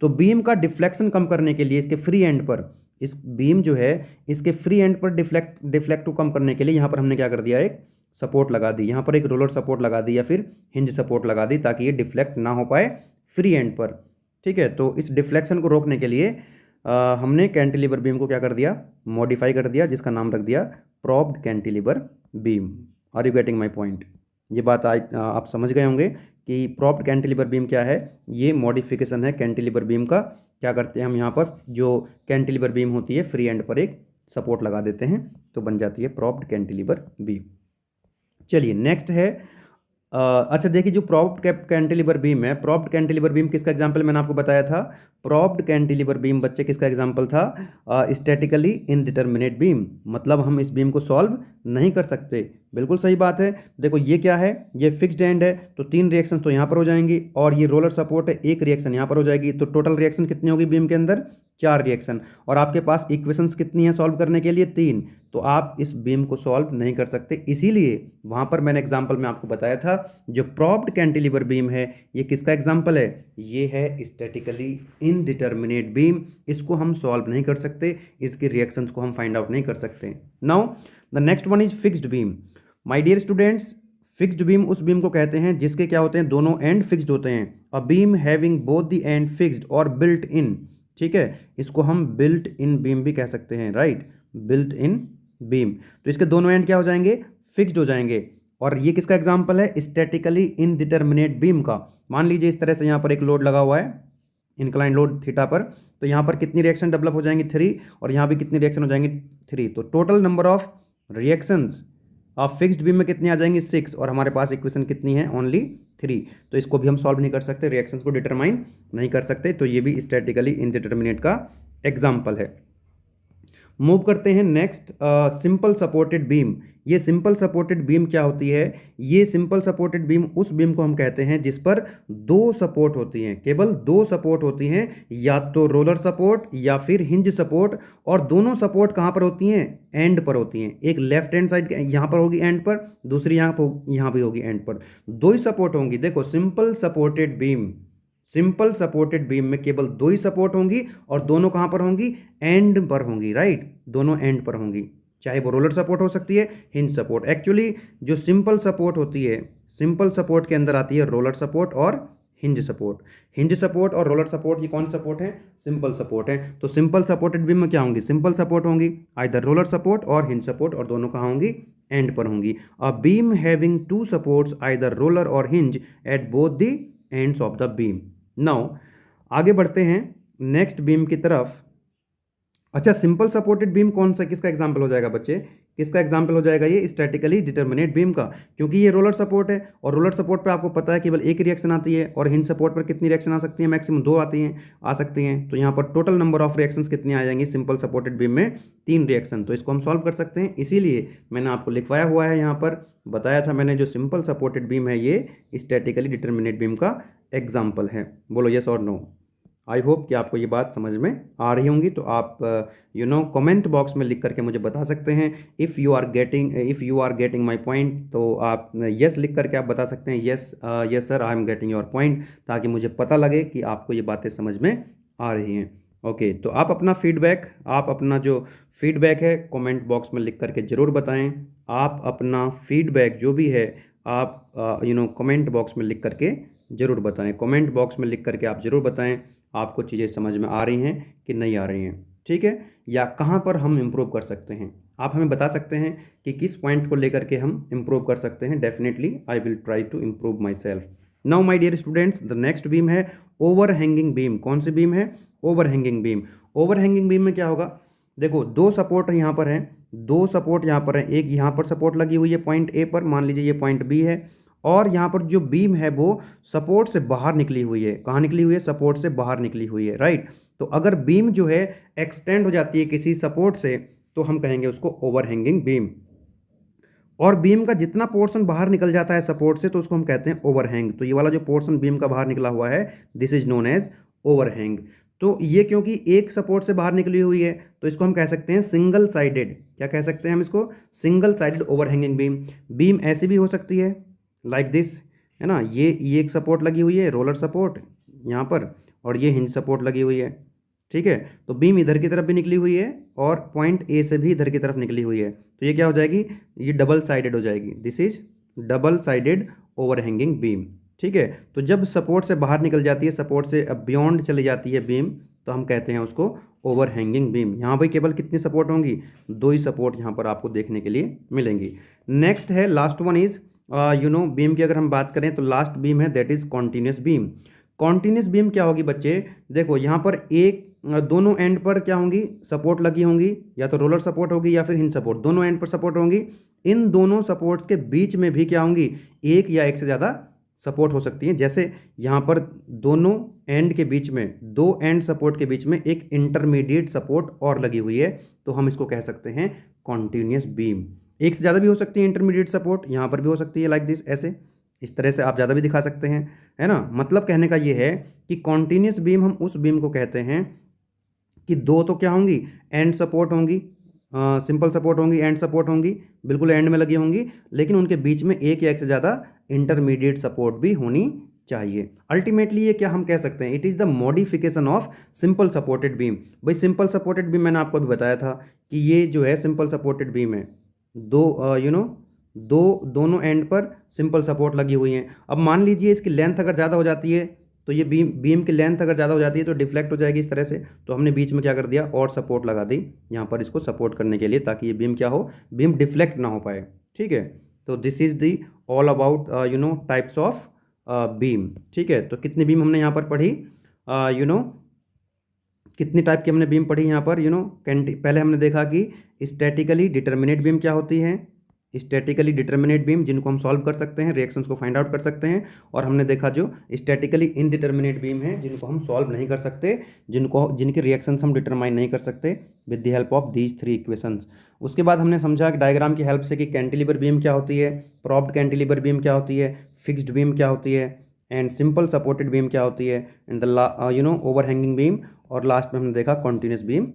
तो बीम का डिफ्लेक्शन कम करने के लिए इसके फ्री एंड पर इस बीम जो है इसके फ्री एंड पर डिफ्लेक्ट को कम करने के लिए यहाँ पर हमने क्या कर दिया, एक सपोर्ट लगा दी, यहाँ पर एक रोलर सपोर्ट लगा दी या फिर हिंज सपोर्ट लगा दी ताकि ये डिफ्लेक्ट ना हो पाए फ्री एंड पर। ठीक है, तो इस डिफ्लेक्शन को रोकने के लिए हमने कैंटिलीवर बीम को क्या कर दिया, मॉडिफाई कर दिया, जिसका नाम रख दिया propped cantilever beam. Are you getting my point? ये बात आप समझ गए होंगे कि प्रॉप्ड कैंटिलीवर बीम क्या है। ये मॉडिफिकेशन है कैंटिलीवर बीम का। क्या करते हैं हम, यहाँ पर जो कैंटिलीवर बीम होती है फ्री एंड पर एक सपोर्ट लगा देते हैं तो बन जाती है प्रॉप्ड कैंटिलीवर बीम। चलिए नेक्स्ट है अच्छा देखिए, जो प्रॉप्ड कैंटिलीवर बीम है, प्रॉप्ड कैंटिलीवर बीम किसका एग्जांपल मैंने आपको बताया था, प्रॉप्ड कैंटिलीवर बीम बच्चे किसका एग्जांपल था, स्टैटिकली इनडिटरमिनेट बीम। मतलब हम इस बीम को सॉल्व नहीं कर सकते। बिल्कुल सही बात है। देखो ये क्या है, ये फिक्स्ड एंड है तो 3 रिएक्शन तो यहाँ पर हो जाएंगी, और ये रोलर सपोर्ट है, 1 रिएक्शन यहाँ पर हो जाएगी, तो टोटल रिएक्शन कितनी होगी बीम के अंदर, 4 रिएक्शन। और आपके पास इक्वेशंस कितनी है सॉल्व करने के लिए, 3। तो आप इस बीम को सॉल्व नहीं कर सकते। इसीलिए वहाँ पर मैंने एग्जाम्पल में आपको बताया था जो प्रॉप्ड कैंटिलीवर बीम है ये किसका एग्जाम्पल है, ये है स्टैटिकली इनडिटरमिनेट बीम। इसको हम सॉल्व नहीं कर सकते, इसके रिएक्शंस को हम फाइंड आउट नहीं कर सकते। Now the next one is fixed beam. My dear students, fixed beam उस बीम को कहते हैं जिसके क्या होते हैं, दोनों एंड फिक्स्ड होते हैं। अ beam having both the end fixed और बिल्ट इन। ठीक है, इसको हम बिल्ट इन बीम भी कह सकते हैं, राइट, बिल्ट इन बीम। तो इसके दोनों एंड क्या हो जाएंगे, फिक्स्ड हो जाएंगे। और ये किसका एग्जांपल है, स्टैटिकली इनडिटरमिनेट बीम का। मान लीजिए इस तरह से यहाँ पर एक लोड लगा हुआ है, इंक्लाइन लोड थीटा पर, तो यहाँ पर कितनी रिएक्शन डेवलप हो जाएंगी, 3, और यहाँ भी कितनी रिएक्शन हो जाएंगी, 3। तो total number of reactions of fixed beam में कितनी आ जाएंगी, 6, और हमारे पास इक्वेशन कितनी है, ओनली 3। तो इसको भी हम सॉल्व नहीं कर सकते, रिएक्शंस को डिटरमाइन नहीं कर सकते। तो ये भी स्टैटिकली इनडिटरमिनेट का एग्जाम्पल है। मूव करते हैं नेक्स्ट, सिंपल सपोर्टेड बीम। ये सिंपल सपोर्टेड बीम क्या होती है, ये सिंपल सपोर्टेड बीम उस बीम को हम कहते हैं जिस पर 2 सपोर्ट होती हैं, केवल 2 सपोर्ट होती हैं, या तो रोलर सपोर्ट या फिर हिंज सपोर्ट। और दोनों सपोर्ट कहाँ पर होती हैं, एंड पर होती हैं। एक लेफ्ट हैंड साइड यहाँ पर होगी एंड पर, दूसरी यहाँ भी होगी एंड पर, 2 ही सपोर्ट होंगी। देखो simple supported beam, simple supported beam में केवल 2 ही सपोर्ट होंगी, और दोनों कहां पर होंगी, एंड पर होंगी, राइट, दोनों एंड पर होंगी। चाहे वो रोलर सपोर्ट हो सकती है, हिंज सपोर्ट। एक्चुअली जो सिंपल सपोर्ट होती है, सिंपल सपोर्ट के अंदर आती है रोलर सपोर्ट और हिंज सपोर्ट। हिंज सपोर्ट और रोलर सपोर्ट ये कौन सपोर्ट है, सिंपल सपोर्ट है। तो सिंपल सपोर्टेड बीम में क्या होंगी, सिंपल सपोर्ट होंगी, आइदर रोलर सपोर्ट और हिंज सपोर्ट, और दोनों कहाँ होंगी, एंड पर होंगी। A beam having 2 supports either roller और hinge at both the ends of the beam. Now आगे बढ़ते हैं नेक्स्ट बीम की तरफ। अच्छा, सिंपल सपोर्टेड बीम कौन सा, किसका एग्जांपल हो जाएगा बच्चे, किसका एग्जांपल हो जाएगा, ये स्टैटिकली डिटरमिनेट बीम का, क्योंकि ये रोलर सपोर्ट है, और रोलर सपोर्ट पे आपको पता है केवल 1 रिएक्शन आती है, और हिंज सपोर्ट पर कितनी रिएक्शन आ सकती है, मैक्सिमम 2 आती हैं, आ सकती हैं। तो यहाँ पर टोटल नंबर ऑफ रिएक्शंस कितनी आ जाएंगी सिंपल सपोर्टेड बीम में, 3 रिएक्शन। तो इसको हम सॉल्व कर सकते हैं, इसीलिए मैंने आपको लिखवाया हुआ है, यहाँ पर बताया था मैंने, जो सिंपल सपोर्टेड बीम है ये स्टैटिकली डिटरमिनेट बीम का एग्जाम्पल है। बोलो यस और नो। आई होप कि आपको ये बात समझ में आ रही होंगी। तो आप कमेंट बॉक्स में लिख करके मुझे बता सकते हैं, if you are getting my point. तो आप यस लिख करके आप बता सकते हैं, yes sir I am getting your point, ताकि मुझे पता लगे कि आपको ये बातें समझ में आ रही हैं। ओके, तो आप अपना फीडबैक, आप अपना जो फीडबैक है कमेंट बॉक्स में लिख करके ज़रूर बताएं। आप अपना फीडबैक जो भी है आप कमेंट बॉक्स में लिख करके ज़रूर बताएं। कमेंट बॉक्स में लिख करके आप ज़रूर बताएं आपको चीज़ें समझ में आ रही हैं कि नहीं आ रही हैं, ठीक है, या कहाँ पर हम इम्प्रूव कर सकते हैं। आप हमें बता सकते हैं कि किस पॉइंट को लेकर के हम इम्प्रूव कर सकते हैं। Definitely I will try to improve myself. Now my dear students, the next beam है ओवर हैंगिंग बीम। कौन सी बीम है, overhanging beam. Overhanging beam में क्या होगा, देखो 2 सपोर्ट यहाँ पर हैं, 2 सपोर्ट यहाँ पर हैं, एक यहाँ पर सपोर्ट लगी हुई है पॉइंट ए पर, मान लीजिए ये पॉइंट बी है, और यहाँ पर जो बीम है वो सपोर्ट से बाहर निकली हुई है। कहाँ निकली हुई है, सपोर्ट से बाहर निकली हुई है, राइट। तो अगर बीम जो है एक्सटेंड हो जाती है किसी सपोर्ट से, तो हम कहेंगे उसको ओवरहैंगिंग बीम। और बीम का जितना पोर्शन बाहर निकल जाता है सपोर्ट से, तो उसको हम कहते हैं ओवरहैंग। तो ये वाला जो पोर्शन बीम का बाहर निकला हुआ है, this is known as overhang. तो ये क्योंकि एक सपोर्ट से बाहर निकली हुई है, तो इसको हम कह सकते हैं सिंगल साइडेड। क्या कह सकते हैं हम इसको, single sided overhanging beam. Beam ऐसी भी हो सकती है, लाइक दिस, है ना, ये एक सपोर्ट लगी हुई है, रोलर सपोर्ट यहाँ पर, और ये हिंज सपोर्ट लगी हुई है, ठीक है। तो बीम इधर की तरफ भी निकली हुई है और पॉइंट ए से भी इधर की तरफ निकली हुई है, तो ये क्या हो जाएगी, ये डबल साइडेड हो जाएगी। This is double sided overhanging beam. ठीक है। तो जब सपोर्ट से बाहर निकल जाती है, सपोर्ट से अब बियॉन्ड चली जाती है बीम, तो हम कहते हैं उसको ओवरहैंगिंग बीम। यहाँ पर केवल कितनी सपोर्ट होंगी, दो ही सपोर्ट यहाँ पर आपको देखने के लिए मिलेंगी। नेक्स्ट है लास्ट वन इज बीम की अगर हम बात करें तो लास्ट बीम है that is continuous beam. Continuous beam क्या होगी बच्चे, देखो यहाँ पर एक दोनों एंड पर क्या होंगी, सपोर्ट लगी होंगी, या तो रोलर सपोर्ट होगी या फिर हिंज सपोर्ट, दोनों एंड पर सपोर्ट होंगी। इन दोनों सपोर्ट्स के बीच में भी क्या होंगी, एक या एक से ज़्यादा सपोर्ट हो सकती हैं। जैसे यहाँ पर दोनों एंड के बीच में, दो एंड सपोर्ट के बीच में एक इंटरमीडिएट सपोर्ट और लगी हुई है, तो हम इसको कह सकते हैं कॉन्टिन्यूस बीम। एक से ज़्यादा भी हो सकती है इंटरमीडिएट सपोर्ट, यहाँ पर भी हो सकती है लाइक दिस, ऐसे इस तरह से आप ज़्यादा भी दिखा सकते हैं, है ना। मतलब कहने का ये है कि कॉन्टिन्यूस बीम हम उस बीम को कहते हैं कि दो तो क्या होंगी, एंड सपोर्ट होंगी, सिंपल सपोर्ट होंगी, एंड सपोर्ट होंगी, बिल्कुल एंड में लगी होंगी, लेकिन उनके बीच में एक या एक से ज़्यादा इंटरमीडिएट सपोर्ट भी होनी चाहिए। अल्टीमेटली ये क्या हम कह सकते हैं, it is the modification of simple supported beam. भाई सिंपल सपोर्टेड बीम मैंने आपको अभी बताया था कि ये जो है सिंपल सपोर्टेड बीम है, दोनों एंड पर सिंपल सपोर्ट लगी हुई हैं। अब मान लीजिए इसकी लेंथ अगर ज़्यादा हो जाती है, तो ये बीम की लेंथ अगर ज़्यादा हो जाती है तो डिफ्लेक्ट हो जाएगी इस तरह से, तो हमने बीच में क्या कर दिया, और सपोर्ट लगा दी यहाँ पर इसको सपोर्ट करने के लिए, ताकि ये बीम क्या हो, बीम डिफ्लेक्ट ना हो पाए। ठीक है। तो this is the all about types of beam. ठीक है। तो कितनी बीम हमने यहाँ पर पढ़ी, कितनी टाइप की हमने बीम पढ़ी यहाँ पर, पहले हमने देखा कि स्टैटिकली डिटर्मिनेट बीम क्या होती है, स्टैटिकली डिटर्मिनेट बीम जिनको हम सॉल्व कर सकते हैं, रिएक्शंस को फाइंड आउट कर सकते हैं। और हमने देखा जो स्टैटिकली इनडिटर्मिनेट बीम है, जिनको हम सॉल्व नहीं कर सकते, जिनके रिएक्शंस हम डिटरमाइन नहीं कर सकते with the help of these three equations. उसके बाद हमने समझा कि डायग्राम की हेल्प से कि कैंटिलीवर बीम क्या होती है, प्रॉप्ड कैंटिलीवर बीम क्या होती है, फिक्स्ड बीम क्या होती है, एंड सिंपल सपोर्टेड बीम क्या होती है, एंड द ओवरहैंगिंग बीम, और लास्ट में हमने देखा continuous beam.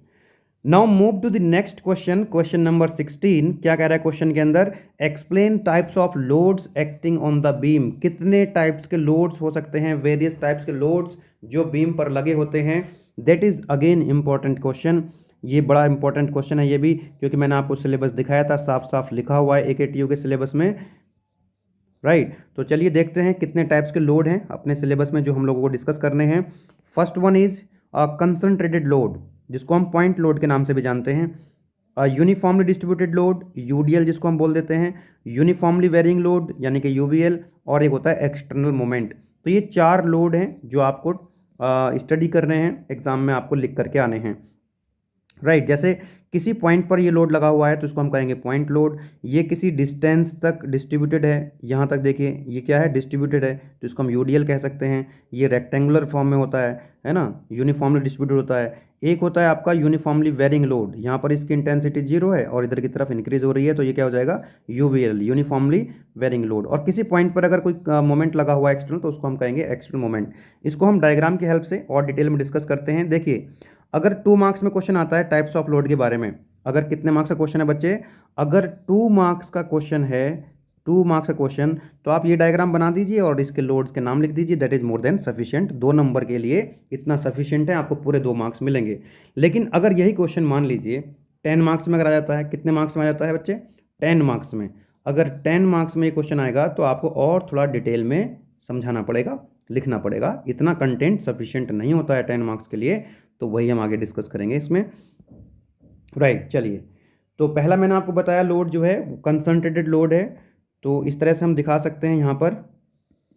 Now move to the next question, question number 16। क्या कह रहा है क्वेश्चन के अंदर, explain types of loads acting on the beam. कितने टाइप्स के लोड्स हो सकते हैं, वेरियस टाइप्स के लोड्स जो बीम पर लगे होते हैं। That is again important question, ये बड़ा इंपॉर्टेंट क्वेश्चन है ये भी, क्योंकि मैंने आपको सिलेबस दिखाया था, साफ साफ लिखा हुआ है AKTU के सिलेबस में, राइट। तो चलिए देखते हैं कितने टाइप्स के लोड हैं अपने सिलेबस में जो हम लोगों को डिस्कस करने हैं। First one is concentrated load, जिसको हम पॉइंट लोड के नाम से भी जानते हैं। यूनिफॉर्मली डिस्ट्रीब्यूटेड लोड, UDL जिसको हम बोल देते हैं, यूनिफॉर्मली वेरिंग लोड यानी कि UVL, और एक होता है एक्सटर्नल मोमेंट। तो ये चार लोड हैं जो आपको स्टडी करने हैं, एग्जाम में आपको लिख करके आने हैं, राइट। जैसे किसी पॉइंट पर ये लोड लगा हुआ है तो इसको हम कहेंगे पॉइंट लोड। ये किसी डिस्टेंस तक डिस्ट्रीब्यूटेड है, यहाँ तक देखिए ये क्या है, डिस्ट्रीब्यूटेड है, तो इसको हम UDL कह सकते हैं। ये रेक्टेंगुलर फॉर्म में होता है ना, यूनिफॉर्मली डिस्ट्रीब्यूटेड होता है। एक होता है आपका यूनिफॉर्मली वेरिंग लोड, यहाँ पर इसकी इंटेंसिटी 0 है और इधर की तरफ इंक्रीज हो रही है, तो ये क्या हो जाएगा, UVL, यूनिफॉर्मली वेरिंग लोड। और किसी पॉइंट पर अगर कोई मोमेंट लगा हुआ है एक्सटर्नल, तो उसको हम कहेंगे एक्सटर्नल मोमेंट। इसको हम डायग्राम की हेल्प से और डिटेल में डिस्कस करते हैं। देखिए अगर 2 मार्क्स में क्वेश्चन आता है टाइप्स ऑफ लोड के बारे में, अगर कितने मार्क्स का क्वेश्चन है बच्चे, अगर 2 मार्क्स का क्वेश्चन है, 2 मार्क्स का क्वेश्चन, तो आप ये डायग्राम बना दीजिए और इसके लोड्स के नाम लिख दीजिए, that is more than sufficient. 2 number के लिए इतना सफिशिएंट है, आपको पूरे 2 मार्क्स मिलेंगे। लेकिन अगर यही क्वेश्चन मान लीजिए 10 मार्क्स में अगर आ जाता है, कितने मार्क्स में आ जाता है बच्चे, 10 मार्क्स में। अगर 10 मार्क्स में ये क्वेश्चन आएगा तो आपको और थोड़ा डिटेल में समझाना पड़ेगा, लिखना पड़ेगा, इतना कंटेंट सफिशिएंट नहीं होता है 10 मार्क्स के लिए। तो वही हम आगे डिस्कस करेंगे इसमें, राइट। चलिए, तो पहला मैंने आपको बताया लोड जो है कंसंट्रेटेड लोड है। तो इस तरह से हम दिखा सकते हैं, यहाँ पर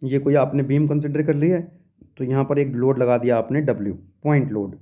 ये कोई आपने बीम कंसिडर कर लिया है, तो यहाँ पर एक लोड लगा दिया आपने W, पॉइंट लोड।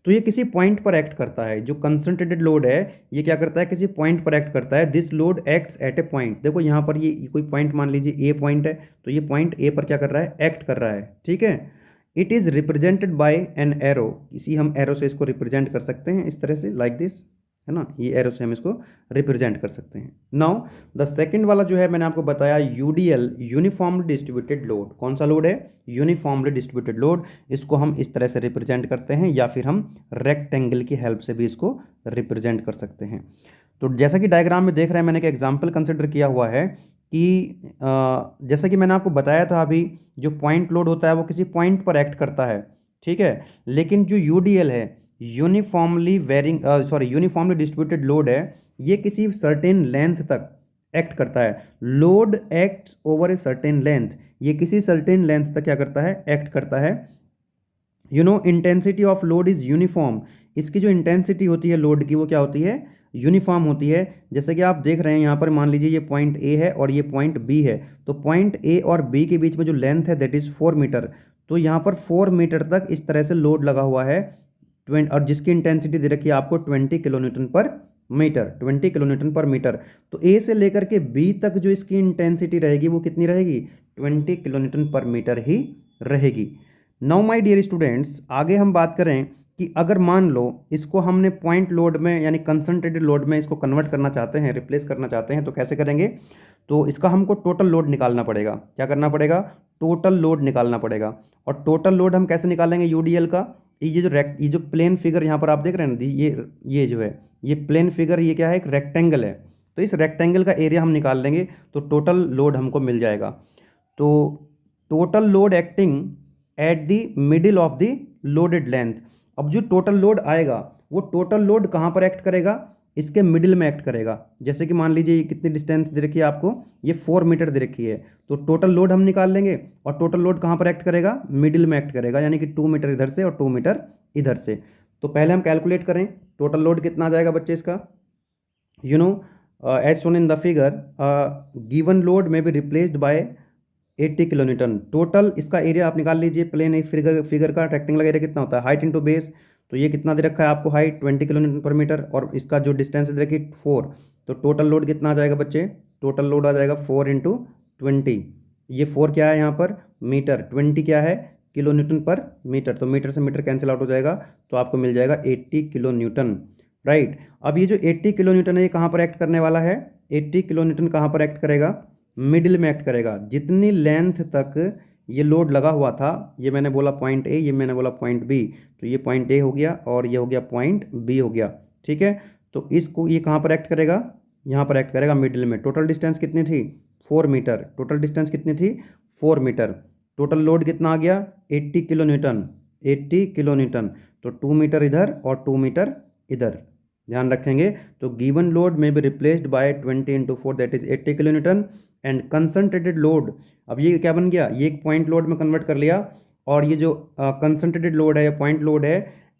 तो ये किसी पॉइंट पर एक्ट करता है, जो कंसंट्रेटेड लोड है ये क्या करता है, किसी पॉइंट पर एक्ट करता है। This load acts at a point. देखो यहाँ पर ये कोई पॉइंट मान लीजिए A पॉइंट है, तो ये पॉइंट A पर क्या कर रहा है, एक्ट कर रहा है, ठीक है। It is represented by an arrow, इसी हम एरो से इसको रिप्रेजेंट कर सकते हैं इस तरह से, लाइक दिस, है ना, ये एरो से हम इसको रिप्रेजेंट कर सकते हैं। नाउ द सेकंड वाला जो है मैंने आपको बताया UDL, यूनिफॉर्मली डिस्ट्रीब्यूटेड लोड। कौन सा लोड है, यूनिफॉर्मली डिस्ट्रीब्यूटेड लोड। इसको हम इस तरह से रिप्रेजेंट करते हैं, या फिर हम रेक्टेंगल की हेल्प से भी इसको रिप्रेजेंट कर सकते हैं। तो जैसा कि डायग्राम में देख रहे हैं, मैंने एक एग्जाम्पल कंसिडर किया हुआ है कि जैसा कि मैंने आपको बताया था अभी, जो पॉइंट लोड होता है वो किसी पॉइंट पर एक्ट करता है, ठीक है। लेकिन जो यूडीएल है, यूनिफॉर्मली डिस्ट्रीब्यूटेड लोड है, ये किसी सर्टेन लेंथ तक एक्ट करता है। Load acts over a certain length, ये किसी सर्टेन लेंथ तक क्या करता है, एक्ट करता है। Intensity of load is uniform, इसकी जो इंटेंसिटी होती है लोड की वो क्या होती है, यूनिफॉर्म होती है। जैसे कि आप देख रहे हैं यहाँ पर, मान लीजिए ये पॉइंट ए है और ये पॉइंट बी है, तो पॉइंट ए और बी के बीच में जो लेंथ है दैट इज 4 मीटर। तो यहाँ पर 4 मीटर तक इस तरह से लोड लगा हुआ है, और जिसकी इंटेंसिटी दे रखी है आपको 20 kilo newton per metre, 20 kilo newton per metre. तो ए से लेकर के बी तक जो इसकी इंटेंसिटी रहेगी वो कितनी रहेगी, 20 किलो न्यूटन पर मीटर ही रहेगी। नाउ माय डियर स्टूडेंट्स, आगे हम बात करें कि अगर मान लो इसको हमने पॉइंट लोड में यानी कंसंट्रेटेड लोड में इसको कन्वर्ट करना चाहते हैं, रिप्लेस करना चाहते हैं, तो कैसे करेंगे। तो इसका हमको टोटल लोड निकालना पड़ेगा। क्या करना पड़ेगा, टोटल लोड निकालना पड़ेगा। और टोटल लोड हम कैसे निकालेंगे यूडीएल का, ये जो प्लेन फिगर यहाँ पर आप देख रहे हैं ना, ये जो है ये प्लेन फिगर, ये क्या है, एक रेक्टेंगल है। तो इस रेक्टेंगल का एरिया हम निकाल लेंगे तो टोटल लोड हमको मिल जाएगा। तो total load acting at the middle of the loaded length. अब जो टोटल लोड आएगा वो टोटल लोड कहाँ पर एक्ट करेगा, इसके मिडिल में एक्ट करेगा। जैसे कि मान लीजिए ये कितनी डिस्टेंस दे रखी है आपको, ये 4 मीटर दे रखी है, तो टोटल लोड हम निकाल लेंगे और टोटल लोड कहाँ पर एक्ट करेगा, मिडिल में एक्ट करेगा, यानी कि 2 मीटर इधर से और 2 मीटर इधर से। तो पहले हम कैलकुलेट करें टोटल लोड कितना आ जाएगा बच्चे इसका। As shown in the figure, given load में be replaced by 80 kilo newton. Total इसका एरिया आप निकाल लीजिए, प्लेन फिगर का रेक्टेंगुलर एरिया कितना होता है, हाइट इंटू बेस। तो ये कितना दे रखा है आपको, height 20 kilo newton per metre, और इसका जो डिस्टेंस दे रखी 4। तो टोटल लोड कितना आ जाएगा बच्चे, टोटल लोड आ जाएगा 4 इंटू 20। ये 4 क्या है यहाँ पर, मीटर, 20 क्या है, किलो न्यूटन पर मीटर। तो मीटर से मीटर कैंसिल आउट हो जाएगा, तो आपको मिल जाएगा 80 किलो न्यूटन। राइट। अब ये जो 80 किलो न्यूटन है ये कहाँ पर एक्ट करने वाला है, 80 किलो न्यूटन कहाँ पर एक्ट करेगा, मिडिल में एक्ट करेगा। जितनी लेंथ तक ये लोड लगा हुआ था, ये मैंने बोला पॉइंट ए, ये मैंने बोला पॉइंट बी, तो ये पॉइंट ए हो गया और ये हो गया पॉइंट बी हो गया। ठीक है। तो इसको ये कहाँ पर एक्ट करेगा, यहाँ पर एक्ट करेगा मिडिल में। टोटल डिस्टेंस कितनी थी, 4 मीटर। टोटल डिस्टेंस कितनी थी, 4 मीटर। टोटल लोड कितना आ गया, 80 किलो न्यूटन, 80 किलो न्यूटन। तो 2 मीटर इधर और 2 मीटर इधर, ध्यान रखेंगे। तो गिवन लोड में be replaced bye 20 into 4 that is 80 kilo Newton and concentrated load. अब ये क्या बन गया, ये एक पॉइंट लोड में कन्वर्ट कर लिया, और ये जो कंसंट्रेटेड लोड है या पॉइंट लोड है,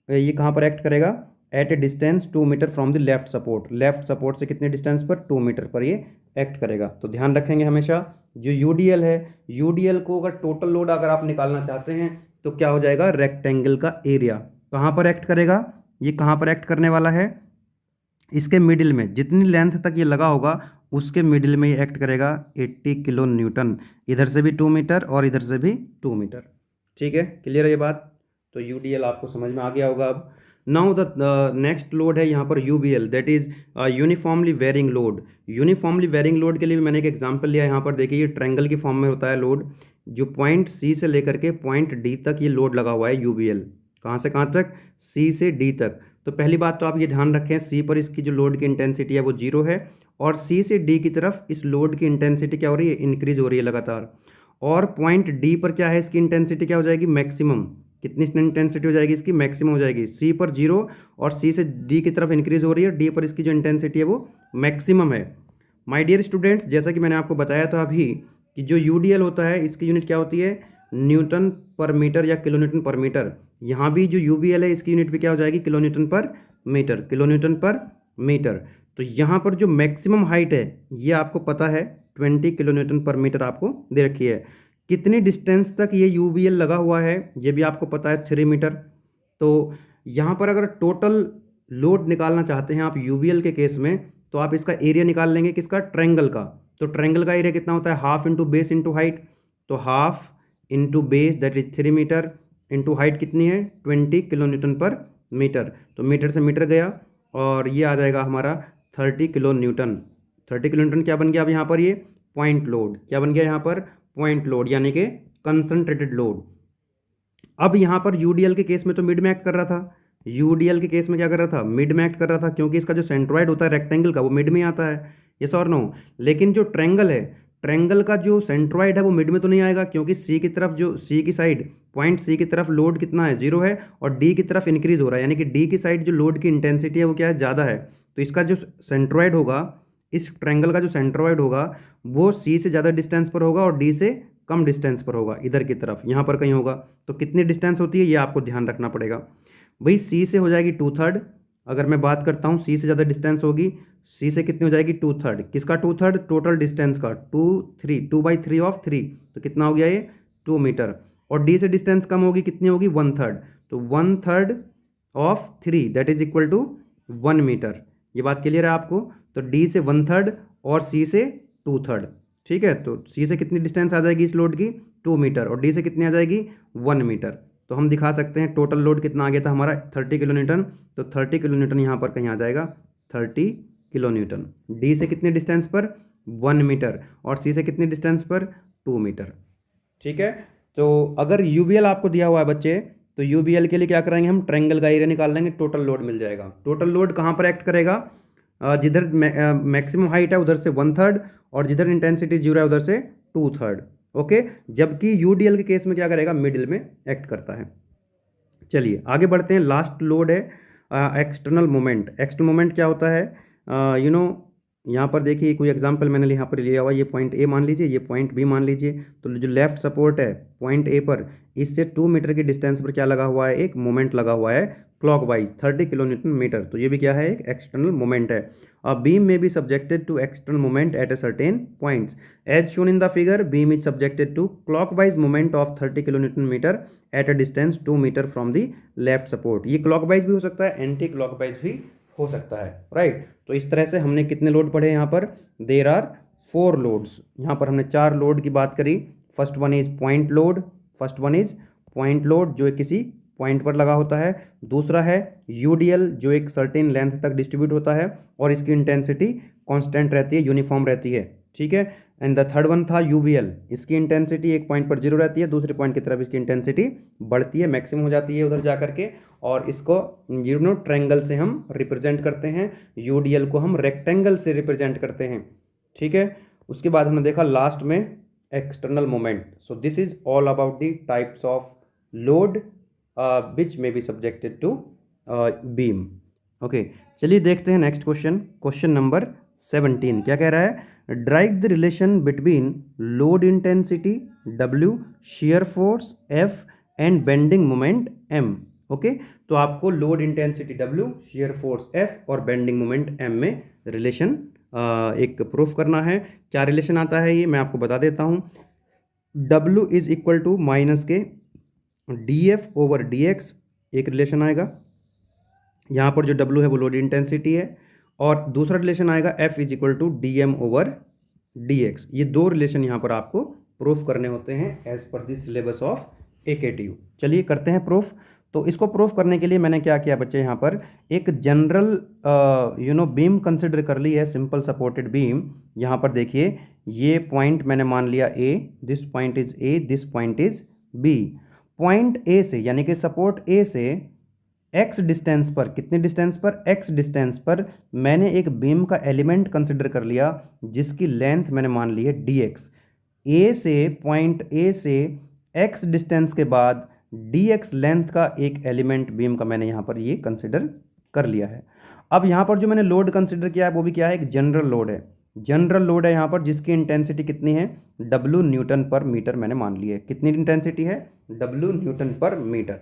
ये कहाँ पर एक्ट करेगा, at a distance 2 metre from the left support. Left support से कितने डिस्टेंस पर, 2 मीटर पर ये एक्ट करेगा। तो ध्यान रखेंगे हमेशा, जो यूडीएल है, यूडीएल को अगर टोटल लोड अगर आप निकालना चाहते हैं तो क्या हो जाएगा, रेक्टेंगल का एरिया कहाँ पर एक्ट करेगा, ये कहाँ पर एक्ट करने वाला है, इसके मिडिल में। जितनी लेंथ तक ये लगा होगा उसके मिडिल में ये एक्ट करेगा 80 किलो न्यूटन। इधर से भी 2 मीटर और इधर से भी 2 मीटर। ठीक है, क्लियर है ये बात। तो यूडीएल आपको समझ में आ गया होगा। अब नाउ द नेक्स्ट लोड है यहाँ पर UVL, that is uniformly varying load. Uniformly varying load के लिए भी मैंने एक एग्जांपल लिया। यहाँ पर देखिए ये ट्रायंगल की फॉर्म में होता है लोड, जो पॉइंट सी से लेकर के पॉइंट डी तक ये लोड लगा हुआ है यूबीएल। कहाँ से कहाँ तक, सी से डी तक। तो पहली बात तो आप ये ध्यान रखें, सी पर इसकी जो लोड की इंटेंसिटी है वो 0 है, और सी से डी की तरफ इस लोड की इंटेंसिटी क्या हो रही है, इंक्रीज हो रही है लगातार। और पॉइंट डी पर क्या है, इसकी इंटेंसिटी क्या हो जाएगी, मैक्सिमम। कितनी इंटेंसिटी हो जाएगी इसकी, मैक्सिमम हो जाएगी। सी पर 0 और सी से डी की तरफ इंक्रीज हो रही है, डी पर इसकी जो इंटेंसिटी है वो मैक्सिमम है। माय डियर स्टूडेंट्स, जैसा कि मैंने आपको बताया था अभी कि जो यूडीएल होता है इसकी यूनिट क्या होती है, न्यूटन पर मीटर या किलो न्यूटन पर मीटर। यहाँ भी जो यूबीएल है इसकी यूनिट भी क्या हो जाएगी, kilo newton per metre, kilo newton per metre. तो यहाँ पर जो मैक्सिमम हाइट है ये आपको पता है 20 किलो न्यूटन पर मीटर आपको दे रखी है। कितनी डिस्टेंस तक ये यूबीएल लगा हुआ है ये भी आपको पता है, 3 मीटर। तो यहाँ पर अगर टोटल लोड निकालना चाहते हैं आप यूबीएल के केस में, तो आप इसका एरिया निकाल लेंगे, किसका, ट्रायंगल का। तो ट्रायंगल का एरिया कितना होता है, half into base into height. तो half into base that is 3 metre into height कितनी है, 20 किलो न्यूटन पर मीटर। तो मीटर से मीटर गया और ये आ जाएगा हमारा 30 किलो न्यूटन। 30 किलो न्यूटन क्या बन गया अब यहाँ पर, ये पॉइंट लोड क्या बन गया यहाँ पर, पॉइंट लोड, यानी कि कंसंट्रेटेड लोड। अब यहाँ पर यूडीएल के केस में तो मिड में एक्ट कर रहा था, यूडीएल के केस में क्या कर रहा था, मिड में एक्ट कर रहा था, क्योंकि इसका जो सेंट्रॉइड होता है रेक्टेंगल का वो मिड में आता है, यस और नो। लेकिन जो ट्रायंगल है, ट्रायंगल का जो सेंट्रॉइड है वो मिड में तो नहीं आएगा, क्योंकि सी की तरफ जो सी की साइड पॉइंट सी की तरफ लोड कितना है, 0 है, और डी की तरफ इंक्रीज हो रहा है, यानी कि डी की साइड जो लोड की इंटेंसिटी है वो क्या है, ज़्यादा है। तो इसका जो सेंट्रॉइड होगा, इस ट्रायंगल का जो सेंट्रॉइड होगा वो सी से ज़्यादा डिस्टेंस पर होगा और डी से कम डिस्टेंस पर होगा, इधर की तरफ यहाँ पर कहीं होगा। तो कितनी डिस्टेंस होती है ये आपको ध्यान रखना पड़ेगा भाई। सी से हो जाएगी 2/3, अगर मैं बात करता हूँ सी से ज़्यादा डिस्टेंस होगी, सी से कितनी हो जाएगी 2/3, किसका 2/3, टोटल डिस्टेंस का, 2/3 ऑफ 3, तो कितना हो गया ये 2 मीटर। और डी से डिस्टेंस कम होगी, कितनी होगी 1/3, तो 1/3 of 3 that is equal to 1 metre. ये बात क्लियर है आपको। तो डी से 1/3 और सी से 2/3, ठीक है। तो सी से कितनी डिस्टेंस आ जाएगी इस लोड की 2 मीटर, और डी से कितनी आ जाएगी 1 मीटर। तो हम दिखा सकते हैं टोटल लोड कितना आ गया था हमारा 30 किलो न्यूटन। तो 30 किलो न्यूटन यहाँ पर कहीं आ जाएगा 30 किलो न्यूटन। डी से कितने डिस्टेंस पर 1 मीटर, और सी से कितनी डिस्टेंस पर 2 मीटर, ठीक है। तो अगर यूबीएल आपको दिया हुआ है बच्चे, तो यूबीएल के लिए क्या करेंगे, हम ट्रायंगल का एरिया निकाल लेंगे, टोटल लोड मिल जाएगा। टोटल लोड कहाँ पर एक्ट करेगा, जिधर मैक्सिमम हाइट है उधर से 1/3, और जिधर इंटेंसिटी 0 है उधर से 2/3, ओके। जबकि यूडीएल के केस में क्या करेगा, मिडिल में एक्ट करता है। चलिए आगे बढ़ते हैं। लास्ट लोड है एक्सटर्नल मोमेंट। एक्सटर्नल मोमेंट क्या होता है, यहाँ पर देखिए कोई एग्जांपल मैंने यहाँ पर लिया हुआ, ये पॉइंट ए मान लीजिए, ये पॉइंट बी मान लीजिए। तो जो लेफ्ट सपोर्ट है पॉइंट ए पर, इससे 2 मीटर की डिस्टेंस पर क्या लगा हुआ है, एक मोमेंट लगा हुआ है क्लॉकवाइज 30 किलो न्यूटन मीटर। तो ये भी क्या है, एक एक्सटर्नल मोमेंट है। A beam may be subjected to external moment at a certain points as shown in the figure. Beam is subjected to clockwise moment of 30 kilo newton metre at a distance 2 metre from the left support. ये clockwise भी हो सकता है, anti clockwise भी हो सकता है, right. तो इस तरह से हमने कितने लोड पढ़े यहाँ पर, देयर आर 4 लोड्स। यहाँ पर हमने 4 लोड की बात करी। First one is point load, first one is point load जो किसी पॉइंट पर लगा होता है। दूसरा है यूडीएल जो एक सर्टेन लेंथ तक डिस्ट्रीब्यूट होता है और इसकी इंटेंसिटी कांस्टेंट रहती है, यूनिफॉर्म रहती है, ठीक है। एंड द थर्ड वन था यूवीएल, इसकी इंटेंसिटी एक पॉइंट पर 0 रहती है, दूसरे पॉइंट की तरफ इसकी इंटेंसिटी बढ़ती है, मैक्सिमम हो जाती है उधर जा करके, और इसको ट्रायंगल से हम रिप्रेजेंट करते हैं, यूडीएल को हम रेक्टेंगल से रिप्रेजेंट करते हैं, ठीक है। उसके बाद हमने देखा लास्ट में external moment. So this is all about the types of load which may be subjected to beam, okay. चलिए देखते हैं नेक्स्ट क्वेश्चन। क्वेश्चन नंबर 17 क्या कह रहा है, drive the relation between load intensity W, shear force F and bending moment M, okay. तो आपको load intensity W, shear force F और बेंडिंग मोमेंट M में रिलेशन एक प्रूफ करना है। क्या रिलेशन आता है ये मैं आपको बता देता हूँ। W is equal to minus के dF ओवर dx एक रिलेशन आएगा, यहाँ पर जो W है वो लोड इंटेंसिटी है, और दूसरा रिलेशन आएगा F is equal to DM over dx। ये दो रिलेशन यहाँ पर आपको प्रूफ करने होते हैं as per the syllabus of AKTU। चलिए करते हैं प्रूफ। तो इसको प्रूफ करने के लिए मैंने क्या किया बच्चे, यहाँ पर एक जनरल बीम कंसिडर कर ली है, सिंपल सपोर्टेड बीम। यहाँ पर देखिए ये पॉइंट मैंने मान लिया A, this point is A, this point is B। Point A से यानी कि सपोर्ट ए से x डिस्टेंस पर, कितने डिस्टेंस पर, x डिस्टेंस पर मैंने एक बीम का एलिमेंट कंसिडर कर लिया जिसकी लेंथ मैंने मान ली है dx। ए से पॉइंट ए से x डिस्टेंस के बाद dx लेंथ का एक एलिमेंट बीम का मैंने यहाँ पर ये कंसिडर कर लिया है। अब यहाँ पर जो मैंने लोड कंसिडर किया है वो भी क्या है, एक जनरल लोड है। जनरल लोड है यहाँ पर जिसकी इंटेंसिटी कितनी है, W न्यूटन पर मीटर मैंने मान ली है। कितनी इंटेंसिटी है, W Newton per metre,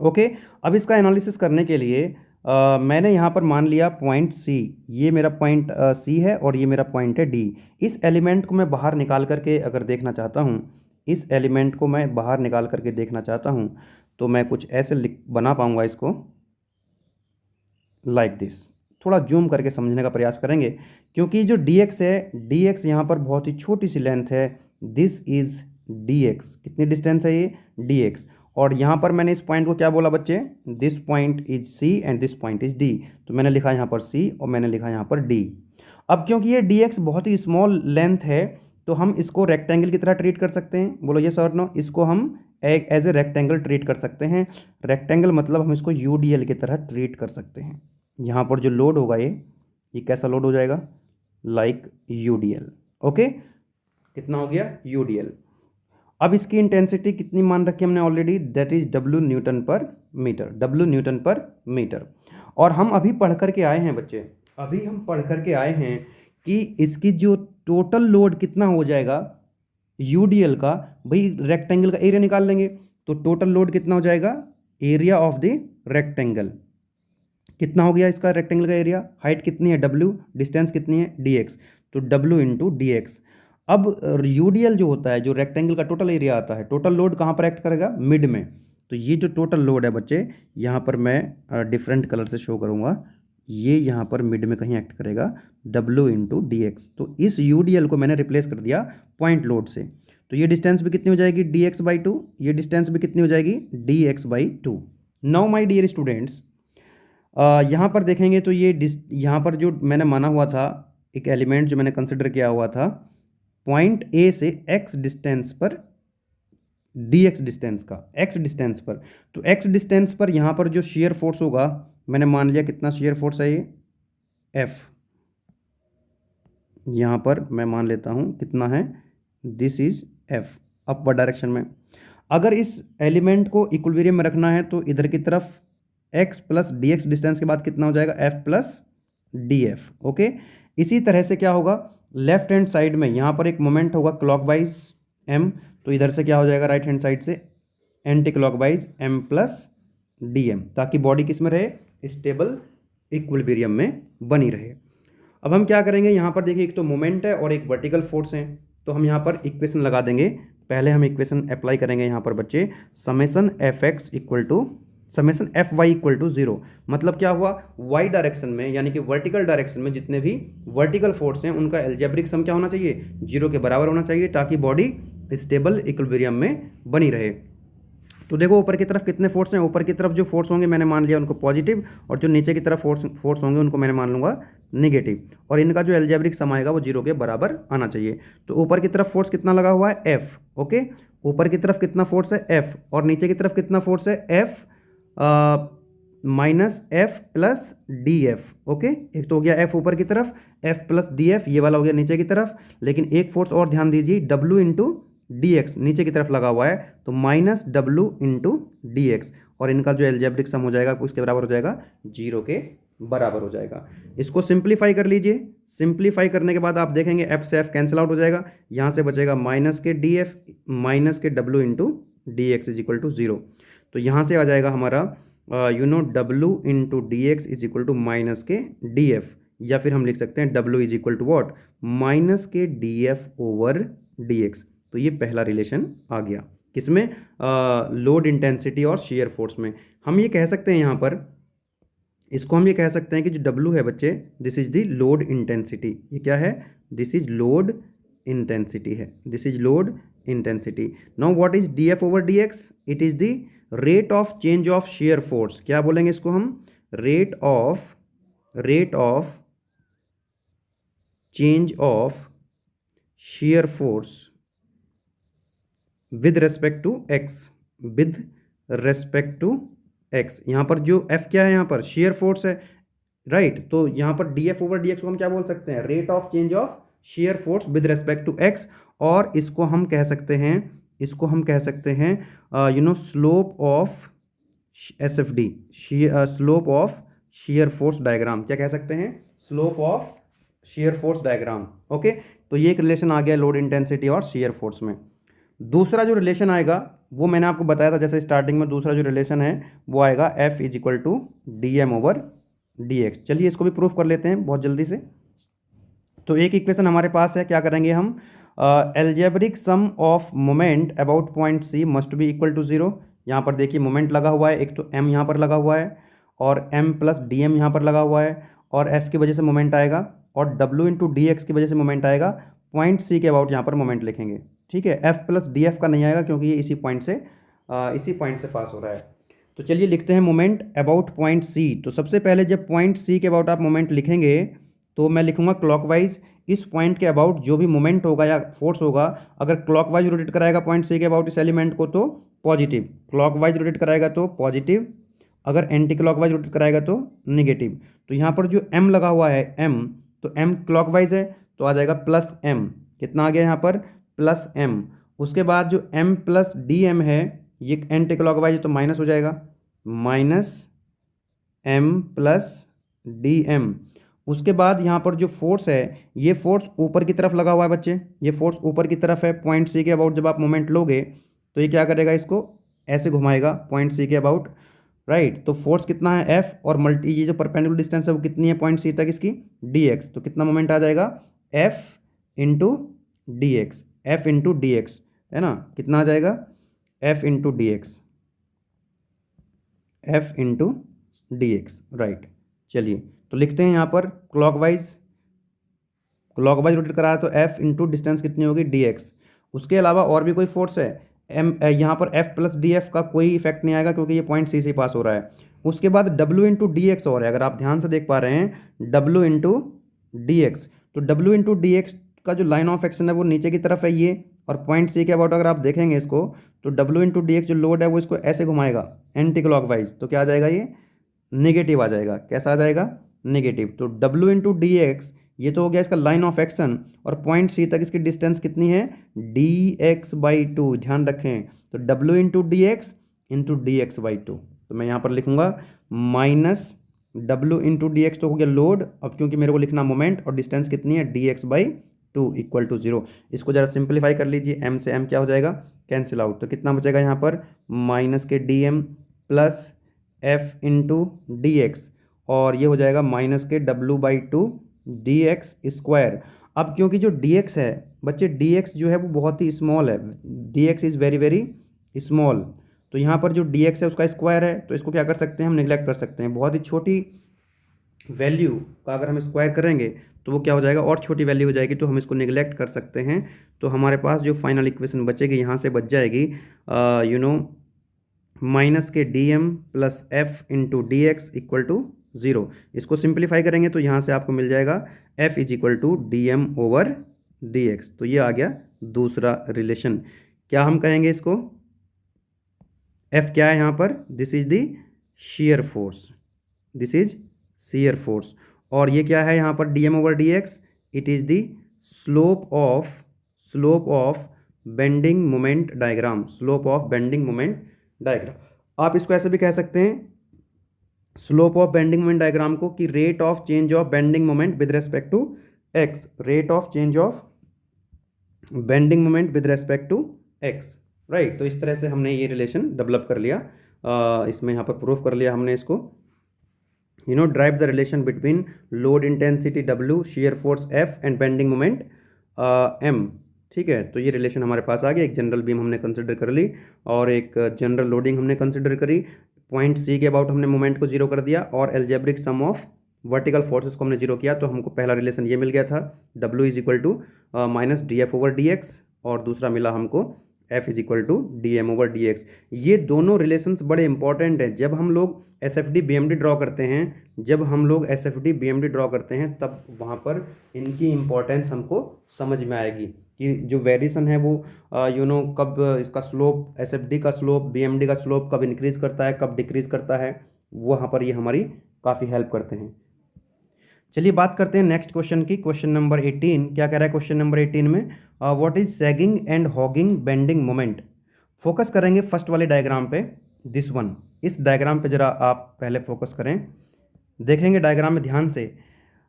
okay. अब इसका एनालिसिस करने के लिए मैंने यहाँ पर मान लिया पॉइंट C, ये मेरा पॉइंट C है और ये मेरा पॉइंट है D। इस एलिमेंट को मैं बाहर निकाल करके अगर देखना चाहता हूँ, इस एलिमेंट को मैं बाहर निकाल करके देखना चाहता हूँ, तो मैं कुछ ऐसे बना पाऊँगा इसको, लाइक दिस। थोड़ा जूम करके समझने का प्रयास करेंगे, क्योंकि जो dx है, dx यहाँ पर बहुत ही छोटी सी लेंथ है, दिस इज dx। कितनी डिस्टेंस है ये, dx। और यहाँ पर मैंने इस पॉइंट को क्या बोला बच्चे, this point is C and this point is D। तो मैंने लिखा यहाँ पर C और मैंने लिखा यहाँ पर D। अब क्योंकि ये dx बहुत ही स्मॉल लेंथ है, तो हम इसको रेक्टेंगल की तरह ट्रीट कर सकते हैं। बोलो ये सर नो, इसको हम एज ए रेक्टेंगल ट्रीट कर सकते हैं। रेक्टेंगल मतलब हम इसको UDL की तरह ट्रीट कर सकते हैं। यहाँ पर जो लोड होगा ये कैसा लोड हो जाएगा, लाइक UDL, ओके। कितना हो गया, UDL। अब इसकी इंटेंसिटी कितनी मान रखी हमने already, that is W Newton per metre, W Newton per metre. और हम अभी पढ़ करके आए हैं बच्चे, अभी हम पढ़ करके आए हैं कि इसकी जो टोटल लोड कितना हो जाएगा UDL का, भाई रेक्टेंगल का एरिया निकाल लेंगे तो टोटल लोड कितना हो जाएगा, एरिया ऑफ द रेक्टेंगल कितना हो गया इसका, रेक्टेंगल का एरिया, हाइट कितनी है W, डिस्टेंस कितनी है dx, तो W इंटू dx। अब UDL जो होता है, जो रेक्टेंगल का टोटल एरिया आता है, टोटल लोड कहाँ पर एक्ट करेगा, मिड में। तो ये जो टोटल लोड है बच्चे, यहाँ पर मैं डिफरेंट कलर से शो करूँगा, ये यहाँ पर मिड में कहीं एक्ट करेगा, W इंटू dx। तो इस UDL को मैंने रिप्लेस कर दिया पॉइंट लोड से, तो ये डिस्टेंस भी कितनी हो जाएगी, dx/2, ये डिस्टेंस भी कितनी हो जाएगी, dx/2। Now my dear students, यहाँ पर देखेंगे तो ये यहाँ पर जो मैंने माना हुआ था, एक एलिमेंट जो मैंने कंसिडर किया हुआ था, पॉइंट A से x डिस्टेंस पर, dx डिस्टेंस का x डिस्टेंस पर, तो x डिस्टेंस पर यहाँ पर जो शेयर फोर्स होगा, मैंने मान लिया कितना शेयर फोर्स है ये, F। यहाँ पर मैं मान लेता हूँ कितना है, this is F, upward direction में। अगर इस एलिमेंट को इक्विलिब्रियम में रखना है तो इधर की तरफ x प्लस dx डिस्टेंस के बाद कितना हो जाएगा, F प्लस df। ओके, इसी तरह से क्या होगा, लेफ्ट हैंड साइड में यहाँ पर एक मोमेंट होगा क्लॉकवाइज m, तो इधर से क्या हो जाएगा, राइट हैंड साइड से anti clockwise m plus dm, ताकि बॉडी किस में रहे, स्टेबल इक्विलिब्रियम में बनी रहे। अब हम क्या करेंगे, यहाँ पर देखिए एक तो मोमेंट है और एक वर्टिकल फोर्स है, तो हम यहाँ पर इक्वेशन लगा देंगे। पहले हम इक्वेशन अप्लाई करेंगे यहाँ पर बच्चे, summation fx equal to summation fy equal to 0। मतलब क्या हुआ, y डायरेक्शन में यानी कि वर्टिकल डायरेक्शन में जितने भी वर्टिकल फोर्स हैं उनका एल्जेब्रिक सम क्या होना चाहिए, 0 के बराबर होना चाहिए, ताकि बॉडी स्टेबल इक्विलिब्रियम में बनी रहे। तो देखो ऊपर की तरफ कितने फोर्स हैं, ऊपर की तरफ जो फोर्स होंगे मैंने मान लिया उनको पॉजिटिव, और जो नीचे की तरफ फोर्स होंगे उनको मैंने मान लूँगा नेगेटिव, और इनका जो एल्जेब्रिक सम आएगा वो 0 के बराबर आना चाहिए। तो ऊपर की तरफ फोर्स कितना लगा हुआ है, F। ओके, ऊपर की तरफ कितना फोर्स है, F, और नीचे की तरफ कितना फोर्स है, F minus F plus DF। Okay, एक तो हो गया F ऊपर की तरफ, F प्लस DF ये वाला हो गया नीचे की तरफ, लेकिन एक फोर्स और ध्यान दीजिए, W इंटू dx नीचे की तरफ लगा हुआ है, तो माइनस W इंटू dx, और इनका जो एल्जेब्रिक सम हो जाएगा उसके बराबर हो जाएगा, 0 के बराबर हो जाएगा। इसको सिंप्लीफाई कर लीजिए, सिंप्लीफाई करने के बाद आप देखेंगे F से F कैंसिल आउट हो जाएगा, यहाँ से बचेगा माइनस के DF माइनस के W into dx is equal to 0। तो यहाँ से आ जाएगा हमारा W into dx is equal to minus के DF, या फिर हम लिख सकते हैं W is equal to what, minus के DF ओवर dx। तो ये पहला रिलेशन आ गया, किसमें, लोड इंटेंसिटी और शेयर फोर्स में। हम ये कह सकते हैं यहाँ पर, इसको हम ये कह सकते हैं कि जो W है बच्चे, this is the load intensity. ये क्या है, दिस इज लोड इंटेंसिटी है, this is load intensity. Now what is DF over dx, it is the rate of change of shear force. क्या बोलेंगे इसको हम, rate of change of shear force with respect to x, with respect to x। यहाँ पर जो F क्या है, यहाँ पर शेयर फोर्स है, राइट। तो यहाँ पर DF ओवर dx को हम क्या बोल सकते हैं, rate of change of shear force with respect to x, और इसको हम कह सकते हैं, इसको हम कह सकते हैं slope of SFD, slope of shear force diagram. क्या कह सकते हैं, slope of shear force diagram. Okay, तो ये एक रिलेशन आ गया लोड इंटेंसिटी और शेयर फोर्स में। दूसरा जो रिलेशन आएगा वो मैंने आपको बताया था जैसे स्टार्टिंग में, दूसरा जो रिलेशन है वो आएगा F is equal to DM over dx। चलिए इसको भी प्रूफ कर लेते हैं बहुत जल्दी से। तो एक इक्वेशन हमारे पास है, क्या करेंगे हम, algebraic sum of moment about point C must be equal to 0। यहाँ पर देखिए मोमेंट लगा हुआ है, एक तो M यहाँ पर लगा हुआ है और M प्लस DM यहाँ पर लगा हुआ है, और F की वजह से मोमेंट आएगा, और W इंटू DX की वजह से मोमेंट आएगा। पॉइंट C के अबाउट यहाँ पर मोमेंट लिखेंगे, ठीक है। F प्लस DF का नहीं आएगा क्योंकि ये इसी पॉइंट से पास हो रहा है। तो चलिए लिखते हैं मोमेंट अबाउट पॉइंट C। तो सबसे पहले जब पॉइंट C के अबाउट आप मोमेंट लिखेंगे तो मैं लिखूंगा क्लॉकवाइज, इस पॉइंट के अबाउट जो भी मोमेंट होगा या फोर्स होगा, अगर क्लॉकवाइज रोटेट कराएगा पॉइंट C के अबाउट इस एलिमेंट को तो पॉजिटिव, क्लॉकवाइज रोटेट कराएगा तो पॉजिटिव, अगर एंटी क्लॉकवाइज रोटेट कराएगा तो नेगेटिव। तो यहाँ पर जो M लगा हुआ है M, तो M क्लॉकवाइज है तो आ जाएगा प्लस M, कितना आ गया यहाँ पर, प्लस एम, उसके बाद जो एम प्लस डी एम है ये एंटी क्लॉकवाइज तो माइनस हो जाएगा, minus M plus D M. उसके बाद यहाँ पर जो फोर्स है ये फोर्स ऊपर की तरफ लगा हुआ है बच्चे, ये फोर्स ऊपर की तरफ है पॉइंट सी के अबाउट। जब आप मोमेंट लोगे तो ये क्या करेगा, इसको ऐसे घुमाएगा पॉइंट सी के अबाउट, राइट। तो फोर्स कितना है एफ, और मल्टी ये जो परपेंडिकुलर डिस्टेंस है वो कितनी है पॉइंट सी तक इसकी, डी एक्स। तो कितना मोमेंट आ जाएगा, F into D x, F into D x, है ना। कितना आ जाएगा, F into D x, F into D x, right. चलिए तो लिखते हैं यहाँ पर क्लॉकवाइज, क्लॉकवाइज रोटेट करा है तो एफ इंटू डिस्टेंस कितनी होगी, डी एक्स। उसके अलावा और भी कोई फोर्स है, एम यहाँ पर एफ प्लस डी एफ का कोई इफेक्ट नहीं आएगा क्योंकि ये पॉइंट सी से पास हो रहा है। उसके बाद डब्ल्यू इंटू डी एक्स और है, अगर आप ध्यान से देख पा रहे हैं डब्ल्यू इंटू डी एक्स। तो डब्ल्यू इंटू डी एक्स का जो लाइन ऑफ एक्शन है वो नीचे की तरफ है ये, और पॉइंट सी के अबाउट अगर आप देखेंगे इसको तो डब्ल्यू इंटू डी एक्स जो लोड है वो इसको ऐसे घुमाएगा एंटी क्लॉकवाइज। तो क्या आ जाएगा, ये नेगेटिव आ जाएगा। कैसा आ जाएगा, नेगेटिव। तो डब्ल्यू इंटू डी एक्स ये तो हो गया इसका लाइन ऑफ एक्शन, और पॉइंट सी तक इसकी डिस्टेंस कितनी है, डी एक्स बाई टू। ध्यान रखें, तो W into D x into D X by to. तो मैं यहाँ पर लिखूंगा minus W into D X तो हो गया लोड, अब क्योंकि मेरे को लिखना मोमेंट, और डिस्टेंस कितनी है D X by two equal to zero. इसको जरा सिंप्लीफाई कर लीजिए, एम से एम क्या हो जाएगा, कैंसिल आउट। तो कितना बचेगा यहाँ पर, माइनस के D M plus F into D X, और ये हो जाएगा माइनस के W by two D X square. अब क्योंकि जो डी एक्स है बच्चे, डी एक्स जो है वो बहुत ही स्मॉल है, D x is very very small. तो यहाँ पर जो डी एक्स है उसका स्क्वायर है, तो इसको क्या कर सकते हैं हम, निगलेक्ट कर सकते हैं। बहुत ही छोटी वैल्यू का अगर हम स्क्वायर करेंगे तो वो क्या हो जाएगा, और छोटी वैल्यू हो जाएगी, तो हम इसको निगलेक्ट कर सकते हैं। तो हमारे पास जो फाइनल इक्वेशन बचेगी यहाँ से बच जाएगी माइनस के D M plus F into D X equal to zero. इसको सिंप्लीफाई करेंगे तो यहाँ से आपको मिल जाएगा F is equal to D M over D X. तो ये आ गया दूसरा रिलेशन। क्या हम कहेंगे इसको, एफ क्या है यहाँ पर, this is the shear force, this is shear force. और ये क्या है यहाँ पर, D M over D X, it is the slope of bending moment diagram, slope of bending moment diagram. आप इसको ऐसे भी कह सकते हैं slope of bending moment diagram को, कि rate of change of bending moment with respect to X, rate of change of bending moment with respect to x, right. तो इस तरह से हमने ये रिलेशन डेवलप कर लिया, इसमें यहाँ पर प्रूफ कर लिया हमने इसको। Derive the relation between load intensity W, shear force F and bending moment M. ठीक है, तो ये रिलेशन हमारे पास आ गया। एक जनरल बीम हमने कंसिडर कर ली और एक जनरल लोडिंग हमने कंसिडर करी, पॉइंट सी के अबाउट हमने मोमेंट को जीरो कर दिया, और algebraic sum of vertical forces को हमने जीरो किया। तो हमको पहला रिलेशन ये मिल गया था, W is equal to minus D F over D X, और दूसरा मिला हमको F is equal to D M over D X. ये दोनों रिलेशंस बड़े इंपॉर्टेंट हैं जब हम लोग S F D B M D draw करते हैं। जब हम लोग S F D B M D draw करते हैं तब वहाँ पर इनकी इंपॉर्टेंस हमको समझ में आएगी कि जो वेरिएशन है वो कब इसका स्लोप, एस एफ डी का स्लोप, बी एम डी का स्लोप कब इंक्रीज करता है, कब डिक्रीज करता है, वहाँ पर ये हमारी काफ़ी हेल्प करते हैं। चलिए बात करते हैं नेक्स्ट क्वेश्चन की। क्वेश्चन नंबर 18 क्या कह रहा है, क्वेश्चन नंबर 18 में what is sagging and hugging bending moment. Focus करेंगे फर्स्ट वाले डायग्राम पे, दिस वन। इस डायग्राम पे जरा आप पहले फोकस करें, देखेंगे डायग्राम में ध्यान से।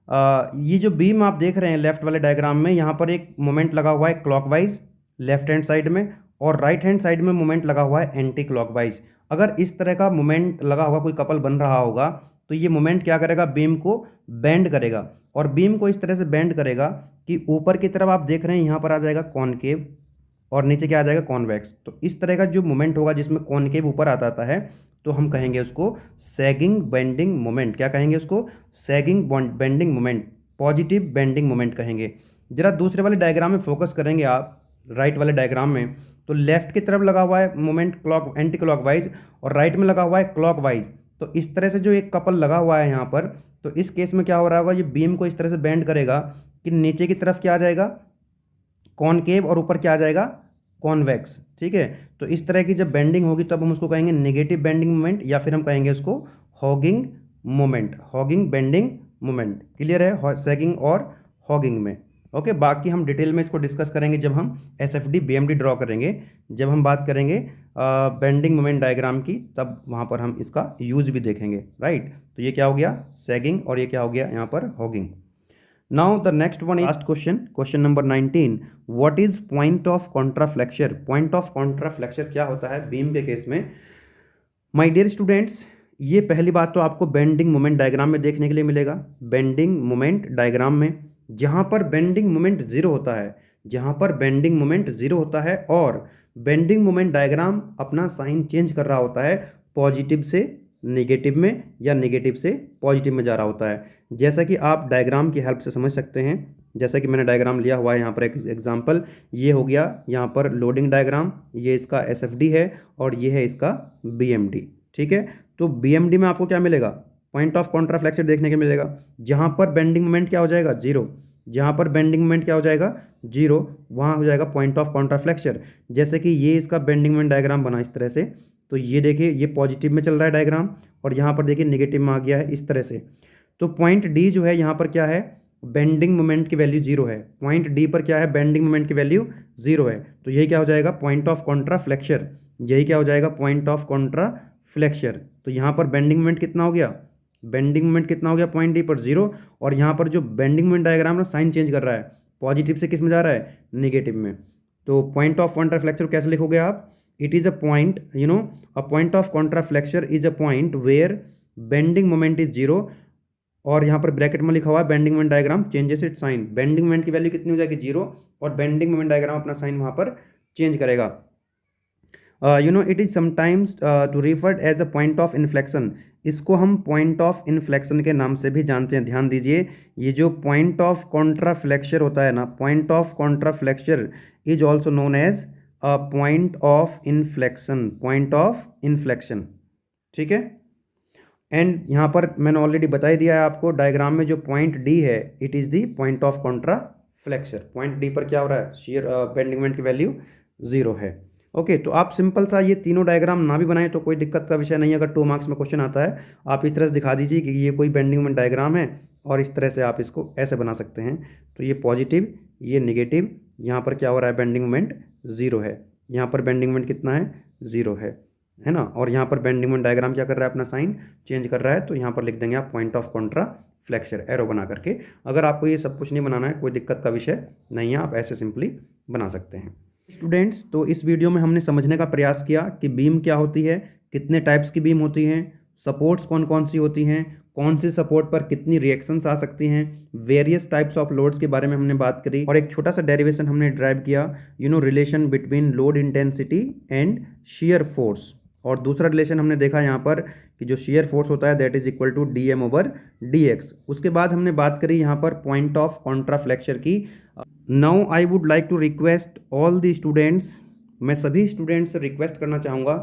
ये जो बीम आप देख रहे हैं लेफ्ट वाले डायग्राम में, यहाँ पर एक मोमेंट लगा हुआ है क्लॉकवाइज लेफ्ट हैंड साइड में, और राइट हैंड साइड में मोमेंट लगा हुआ है एंटी क्लॉकवाइज। अगर इस तरह का मोमेंट लगा हुआ कोई कपल बन रहा होगा तो ये मोमेंट क्या करेगा, बीम को बेंड करेगा, और बीम को इस तरह से बेंड करेगा कि ऊपर की तरफ आप देख रहे हैं यहाँ पर आ जाएगा कॉनकेव, और नीचे क्या आ जाएगा, कॉन्वेक्स। तो इस तरह का जो मोमेंट होगा जिसमें कॉनकेव ऊपर आता है तो हम कहेंगे उसको सैगिंग बेंडिंग मोमेंट। क्या कहेंगे उसको, sagging bending moment, positive bending moment कहेंगे। जरा दूसरे वाले डायग्राम में फोकस करेंगे आप, राइट वाले डायग्राम में, तो लेफ्ट की तरफ लगा हुआ है मोमेंट क्लॉक एंटी क्लॉकवाइज, और राइट में लगा हुआ है क्लॉकवाइज। तो इस तरह से जो एक कपल लगा हुआ है यहाँ पर, तो इस केस में क्या हो रहा होगा, ये बीम को इस तरह से बेंड करेगा कि नीचे की तरफ क्या आ जाएगा, कॉनकेव, और ऊपर क्या आ जाएगा, कॉन्वेक्स। ठीक है, तो इस तरह की जब बेंडिंग होगी तब हम उसको कहेंगे नेगेटिव बेंडिंग मोमेंट, या फिर हम कहेंगे उसको hogging moment, hugging bending moment. Clear है सैगिंग और हॉगिंग में। ओके, बाकी हम डिटेल में इसको डिस्कस करेंगे जब हम SFD BMD ड्रॉ करेंगे, जब हम बात करेंगे बेंडिंग मोमेंट डायग्राम की, तब वहाँ पर हम इसका यूज भी देखेंगे, राइट। तो ये क्या हो गया, सैगिंग, और ये क्या हो गया यहाँ पर, hugging. Now the next one is last question, question number 19, what is point of contraflexure. Point of contraflexure क्या होता है बीम के केस में। माय डियर स्टूडेंट्स, ये पहली बात तो आपको बेंडिंग मोमेंट डायग्राम में देखने के लिए मिलेगा। बेंडिंग मोमेंट डायग्राम में जहाँ पर बेंडिंग मोमेंट जीरो होता है, जहाँ पर बेंडिंग मोमेंट जीरो होता है और बेंडिंग मोमेंट डायग्राम अपना साइन चेंज कर रहा होता है, पॉजिटिव से नेगेटिव में या नेगेटिव से पॉजिटिव में जा रहा होता है। जैसा कि आप डायग्राम की हेल्प से समझ सकते हैं, जैसा कि मैंने डायग्राम लिया हुआ है यहाँ पर एक एग्जांपल, ये हो गया यहाँ पर लोडिंग डायग्राम, ये इसका SFD है और ये है इसका BMD, ठीक है। तो BMD में आपको क्या मिलेगा, पॉइंट ऑफ कॉन्ट्राफ्लेक्चर देखने के मिलेगा, जहाँ पर बेंडिंग मोमेंट क्या हो जाएगा, जीरो। जहाँ पर बेंडिंग मोमेंट क्या हो जाएगा, जीरो, वहाँ हो जाएगा पॉइंट ऑफ कॉन्ट्राफ्लेक्चर। जैसे कि ये इसका बेंडिंग मोमेंट डायग्राम बना इस तरह से, तो ये देखिए ये पॉजिटिव में चल रहा है डायग्राम और यहाँ पर देखिए नेगेटिव में आ गया है इस तरह से। तो पॉइंट D जो है यहाँ पर क्या है, बेंडिंग मोमेंट की वैल्यू जीरो है। पॉइंट D पर क्या है, बेंडिंग मोमेंट की वैल्यू जीरो है। तो यही क्या हो जाएगा, पॉइंट ऑफ कॉन्ट्राफ्लेक्चर। यही क्या हो जाएगा, पॉइंट ऑफ कॉन्ट्राफ्लेक्चर। तो यहाँ पर बेंडिंग मोमेंट कितना हो गया, बेंडिंग मोमेंट कितना हो गया पॉइंट D पर जीरो, और यहाँ पर जो बेंडिंग मोमेंट डायग्राम है साइन चेंज कर रहा है, पॉजिटिव से किस में जा रहा है, नेगेटिव में। तो पॉइंट ऑफ कॉन्ट्राफ्लेक्चर कैसे लिखोगे आप, it is a point, a point of contraflexure is a point where bending moment is zero, और यहाँ पर ब्रैकेट में लिखा हुआ है bending moment diagram changes its sign. Bending moment की वैल्यू कितनी हो जाएगी, जीरो, और बेंडिंग मोमेंट डायग्राम अपना साइन वहाँ पर चेंज करेगा। It is sometimes to referred as a point of inflection. इसको हम पॉइंट ऑफ इन्फ्लेक्शन के नाम से भी जानते हैं। ध्यान दीजिए, ये जो पॉइंट ऑफ कॉन्ट्राफ्लेक्चर होता है ना, point of contraflexure is also known as a point of inflection, point of inflection, ठीक है। एंड यहाँ पर मैंने ऑलरेडी बता ही दिया है आपको, डायग्राम में जो पॉइंट D है it is the point of contraflexure. Point D पर क्या हो रहा है, शेयर बेंडिंग मोमेंट की वैल्यू जीरो है। ओके, तो आप सिंपल सा ये तीनों डायग्राम ना भी बनाएं तो कोई दिक्कत का विषय नहीं है। अगर 2 मार्क्स में क्वेश्चन आता है, आप इस तरह से दिखा दीजिए कि ये कोई बेंडिंग मोमेंट डायग्राम है और इस तरह से आप इसको ऐसे बना सकते हैं। तो ये पॉजिटिव, ये नेगेटिव, यहाँ पर क्या हो रहा है, बेंडिंग मोमेंट जीरो है, यहाँ पर बेंडिंग मोमेंट कितना है, जीरो है ना, और यहाँ पर बेंडिंग मोमेंट डायग्राम क्या कर रहा है, अपना साइन चेंज कर रहा है। तो यहाँ पर लिख देंगे आप पॉइंट ऑफ कॉन्ट्राफ्लेक्चर, एरो बना करके। अगर आपको ये सब कुछ नहीं बनाना है, कोई दिक्कत का विषय नहीं है, आप ऐसे सिंपली बना सकते हैं। स्टूडेंट्स, तो इस वीडियो में हमने समझने का प्रयास किया कि बीम क्या होती है, कितने टाइप्स की बीम होती हैं, सपोर्ट्स कौन कौन सी होती हैं, कौन सी सपोर्ट पर कितनी रिएक्शंस आ सकती हैं, वेरियस टाइप्स ऑफ लोड्स के बारे में हमने बात करी, और एक छोटा सा डेरिवेशन हमने ड्राइव किया, relation between load intensity and shear force. और दूसरा रिलेशन हमने देखा यहाँ पर कि जो शियर फोर्स होता है that is equal to dm/dx। उसके बाद हमने बात करी यहाँ पर पॉइंट ऑफ कॉन्ट्राफ्लेक्चर की। Now I would like to request all the students, मैं सभी स्टूडेंट्स से रिक्वेस्ट करना चाहूँगा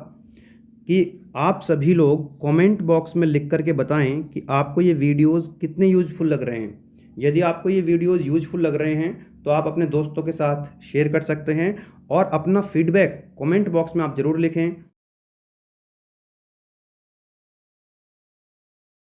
कि आप सभी लोग कमेंट बॉक्स में लिख करके बताएं कि आपको ये वीडियोस कितने यूजफुल लग रहे हैं। यदि आपको ये वीडियोस यूजफुल लग रहे हैं तो आप अपने दोस्तों के साथ शेयर कर सकते हैं, और अपना फीडबैक कमेंट बॉक्स में आप ज़रूर लिखें।